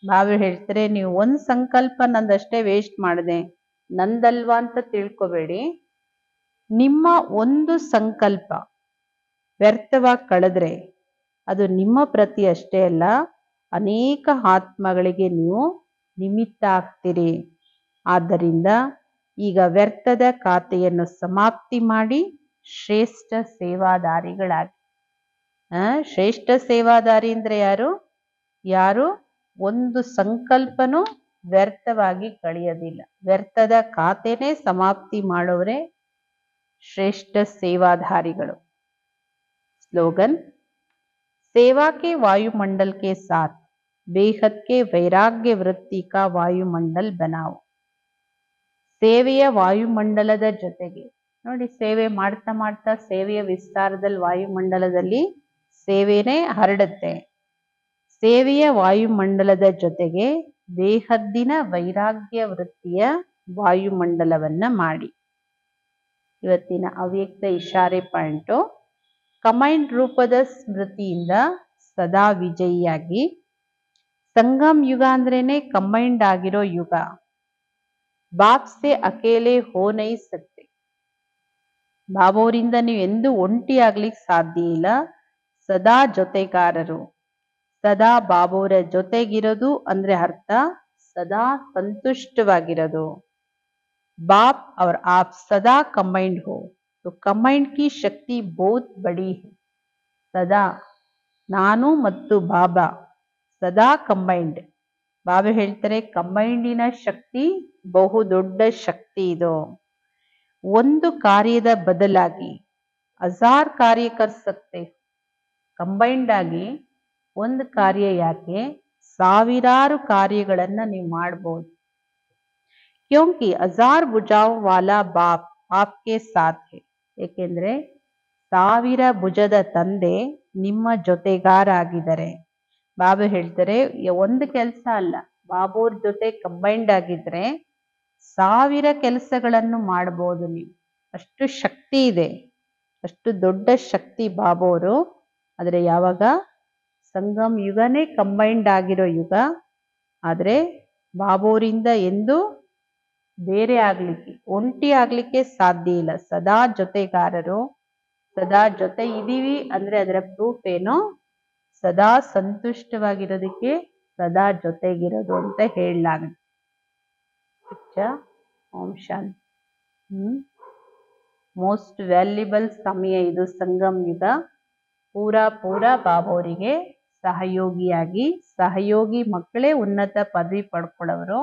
ಬಾಬಾ ಹೇಳ್ತಾರೆ, ನೀವು ಒಂದು ಸಂಕಲ್ಪ ನಂದಷ್ಟೇ ವೇಸ್ಟ್ ಮಾಡಿದೆ, ನಂದಲ್ವಾ ಅಂತ ತಿಳ್ಕೊಬೇಡಿ. ನಿಮ್ಮ ಒಂದು ಸಂಕಲ್ಪ ವ್ಯರ್ಥವಾಗಿ ಕಳೆದ್ರೆ ಅದು ನಿಮ್ಮ ಪ್ರತಿ ಅಷ್ಟೇ ಅಲ್ಲ, ಅನೇಕ ಆತ್ಮಗಳಿಗೆ ನೀವು ನಿಮಿತ್ತ ಆಗ್ತೀರಿ. ಆದ್ದರಿಂದ ಈಗ ವ್ಯರ್ಥದ ಖಾತೆಯನ್ನು ಸಮಾಪ್ತಿ ಮಾಡಿ ಶ್ರೇಷ್ಠ ಸೇವಾದಾರಿಗಳಾಗಿ. ಶ್ರೇಷ್ಠ ಸೇವಾದಾರಿ ಅಂದ್ರೆ ಯಾರು? ಯಾರು ಒಂದು ಸಂಕಲ್ಪನೂ ವ್ಯರ್ಥವಾಗಿ ಕಳೆಯೋದಿಲ್ಲ. ವ್ಯರ್ಥದ ಖಾತೆನೇ ಸಮಾಪ್ತಿ ಮಾಡೋರೇ ಶ್ರೇಷ್ಠ ಸೇವಾಧಾರಿಗಳು. स्लोगन, सेवा के वायुमंडल के साथ बेहद के वैराग्य वृत्ति का वायुमंडल बनाओ. ಸೇವೆಯ ವಾಯುಮಂಡಲದ ಜೊತೆಗೆ ನೋಡಿ, ಸೇವೆ ಮಾಡ್ತಾ ಮಾಡ್ತಾ ಸೇವೆಯ ವಿಸ್ತಾರದಲ್ಲಿ ವಾಯುಮಂಡಲದಲ್ಲಿ ಸೇವೆನೇ ಹರಡುತ್ತೆ. ಸೇವೆಯ ವಾಯುಮಂಡಲದ ಜೊತೆಗೆ ಬೇಹದ್ದಿನ ವೈರಾಗ್ಯ ವೃತ್ತಿಯ ವಾಯುಮಂಡಲವನ್ನ ಮಾಡಿ. ಇವತ್ತಿನ ಅವ್ಯಕ್ತ ಇಶಾರೆ ಪಾಯಿಂಟು, ಕಮೈಂಡ್ ರೂಪದ ಸ್ಮೃತಿಯಿಂದ ಸದಾ ವಿಜಯಿಯಾಗಿ. ಸಂಗಮ್ ಯುಗ ಅಂದ್ರೇನೆ ಕಂಬೈಂಡ್ ಆಗಿರೋ ಯುಗ. ಬಾಪ್ ಸೆ ಅಕೇಲೆ ಹೋ ನೈ ಸಕ್ತೆ. ಬಾಬೋರಿಂದ ನೀವು ಎಂದು ಒಂಟಿ ಆಗ್ಲಿಕ್ಕೆ ಸಾಧ್ಯ ಇಲ್ಲ. ಸದಾ ಜೊತೆಗಾರರು. ಸದಾ ಬಾಬೋರ ಜೊತೆಗಿರೋದು ಅಂದ್ರೆ ಅರ್ಥ ಸದಾ ಸಂತುಷ್ಟವಾಗಿರೋದು. बाप और आप सदा कंबाइंड हो तो कंबाइंड की शक्ति बहुत बड़ी है. सदा ನಾನು ಮತ್ತು ಬಾಬಾ ಸದಾ ಕಂಬೈಂಡ್. ಬಾಬಾ ಹೇಳ್ತಾರೆ, ಕಂಬೈಂಡಿನ ಶಕ್ತಿ ಬಹು ದೊಡ್ಡ ಶಕ್ತಿ ಇದು. ಒಂದು ಕಾರ್ಯದ ಬದಲಾಗಿ 1000 ಕಾರ್ಯ ಕರ್ ಸಕ್ತೆ. ಕಂಬೈಂಡ್ ಆಗಿ ಒಂದು ಕಾರ್ಯ ಯಾಕೆ, ಸಾವಿರಾರು ಕಾರ್ಯಗಳನ್ನ ನೀವು ಮಾಡಬಹುದು. क्योंकि 1000 ಭುಜಾವ್ ವಾಲಾ ಬಾಪ್ ಆಪ್ಕೆ ಸಾಥ್ ಹೈ. ಏಕೆಂದ್ರೆ 1000 ಭುಜದ ತಂದೆ ನಿಮ್ಮ ಜೊತೆಗಾರ ಆಗಿದ್ದಾರೆ. ಬಾಬಾ ಹೇಳ್ತಾರೆ, ಒಂದು ಕೆಲಸ ಅಲ್ಲ, ಬಾಬೋರ್ ಜೊತೆ ಕಂಬೈಂಡ್ ಆಗಿದ್ರೆ 1000 ಕೆಲಸಗಳನ್ನು ಮಾಡಬಹುದು ನೀವು. ಅಷ್ಟು ಶಕ್ತಿ ಇದೆ, ಅಷ್ಟು ದೊಡ್ಡ ಶಕ್ತಿ ಬಾಬೋರು. ಆದರೆ ಯಾವಾಗ ಸಂಗಮ್ ಯುಗನೇ ಕಂಬೈಂಡ್ ಆಗಿರೋ ಯುಗ. ಆದರೆ ಬಾಬೋರಿಂದ ಎಂದು ಬೇರೆ ಆಗ್ಲಿಕ್ಕೆ, ಒಂಟಿ ಆಗ್ಲಿಕ್ಕೆ ಸಾಧ್ಯ ಇಲ್ಲ. ಸದಾ ಜೊತೆಗಾರರು. ಸದಾ ಜೊತೆ ಇದೀವಿ ಅಂದ್ರೆ ಅದರ ಪ್ರೂಫ್ ಏನು? ಸದಾ ಸಂತುಷ್ಟವಾಗಿರೋದಕ್ಕೆ ಸದಾ ಜೊತೆಗಿರೋದು ಅಂತ ಹೇಳಲಾಗುತ್ತೆ. ಓಂ ಶಾಂತಿ. ಮೋಸ್ಟ್ ವ್ಯಾಲ್ಯುಬಲ್ ಸಮಯ ಇದು ಸಂಗಮ್ ಯುಗ. ಪೂರ ಬಾಬೋರಿಗೆ ಸಹಯೋಗಿಯಾಗಿ, ಸಹಯೋಗಿ ಮಕ್ಕಳೇ ಉನ್ನತ ಪದವಿ ಪಡ್ಕೊಳ್ಳೋರು.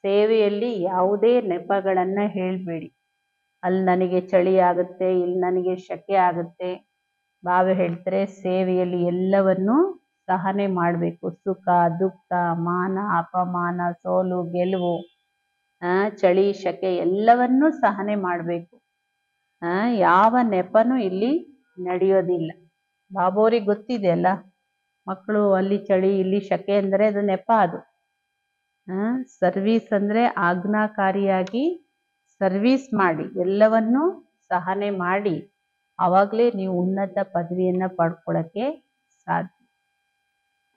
ಸೇವೆಯಲ್ಲಿ ಯಾವುದೇ ನೆಪಗಳನ್ನ ಹೇಳಬೇಡಿ. ಅಲ್ಲಿ ನನಗೆ ಚಳಿ ಆಗುತ್ತೆ, ಇಲ್ಲಿ ನನಗೆ ಶೆಕೆ ಆಗುತ್ತೆ. ಬಾಬಾ ಹೇಳ್ತಾರೆ, ಸೇವೆಯಲ್ಲಿ ಎಲ್ಲವನ್ನೂ ಸಹನೆ ಮಾಡಬೇಕು. ಸುಖ ದುಃಖ, ಮಾನ ಅಪಮಾನ, ಸೋಲು ಗೆಲುವು, ಚಳಿ ಶೆಕೆ ಎಲ್ಲವನ್ನೂ ಸಹನೆ ಮಾಡಬೇಕು. ಯಾವ ನೆಪನೂ ಇಲ್ಲಿ ನಡೆಯೋದಿಲ್ಲ. ಬಾಬೋರಿಗೆ ಗೊತ್ತಿದೆ ಅಲ್ಲ, ಮಕ್ಕಳು ಅಲ್ಲಿ ಚಳಿ ಇಲ್ಲಿ ಶೆಕೆ ಅಂದರೆ ಅದು ನೆಪ. ಅದು ಸರ್ವೀಸ್ ಅಂದ್ರೆ ಆಜ್ಞಾಕಾರಿಯಾಗಿ ಸರ್ವೀಸ್ ಮಾಡಿ, ಎಲ್ಲವನ್ನೂ ಸಹನೆ ಮಾಡಿ, ಆವಾಗಲೇ ನೀವು ಉನ್ನತ ಪದವಿಯನ್ನ ಪಡ್ಕೊಳ್ಳೋಕ್ಕೆ ಸಾಧ್ಯ.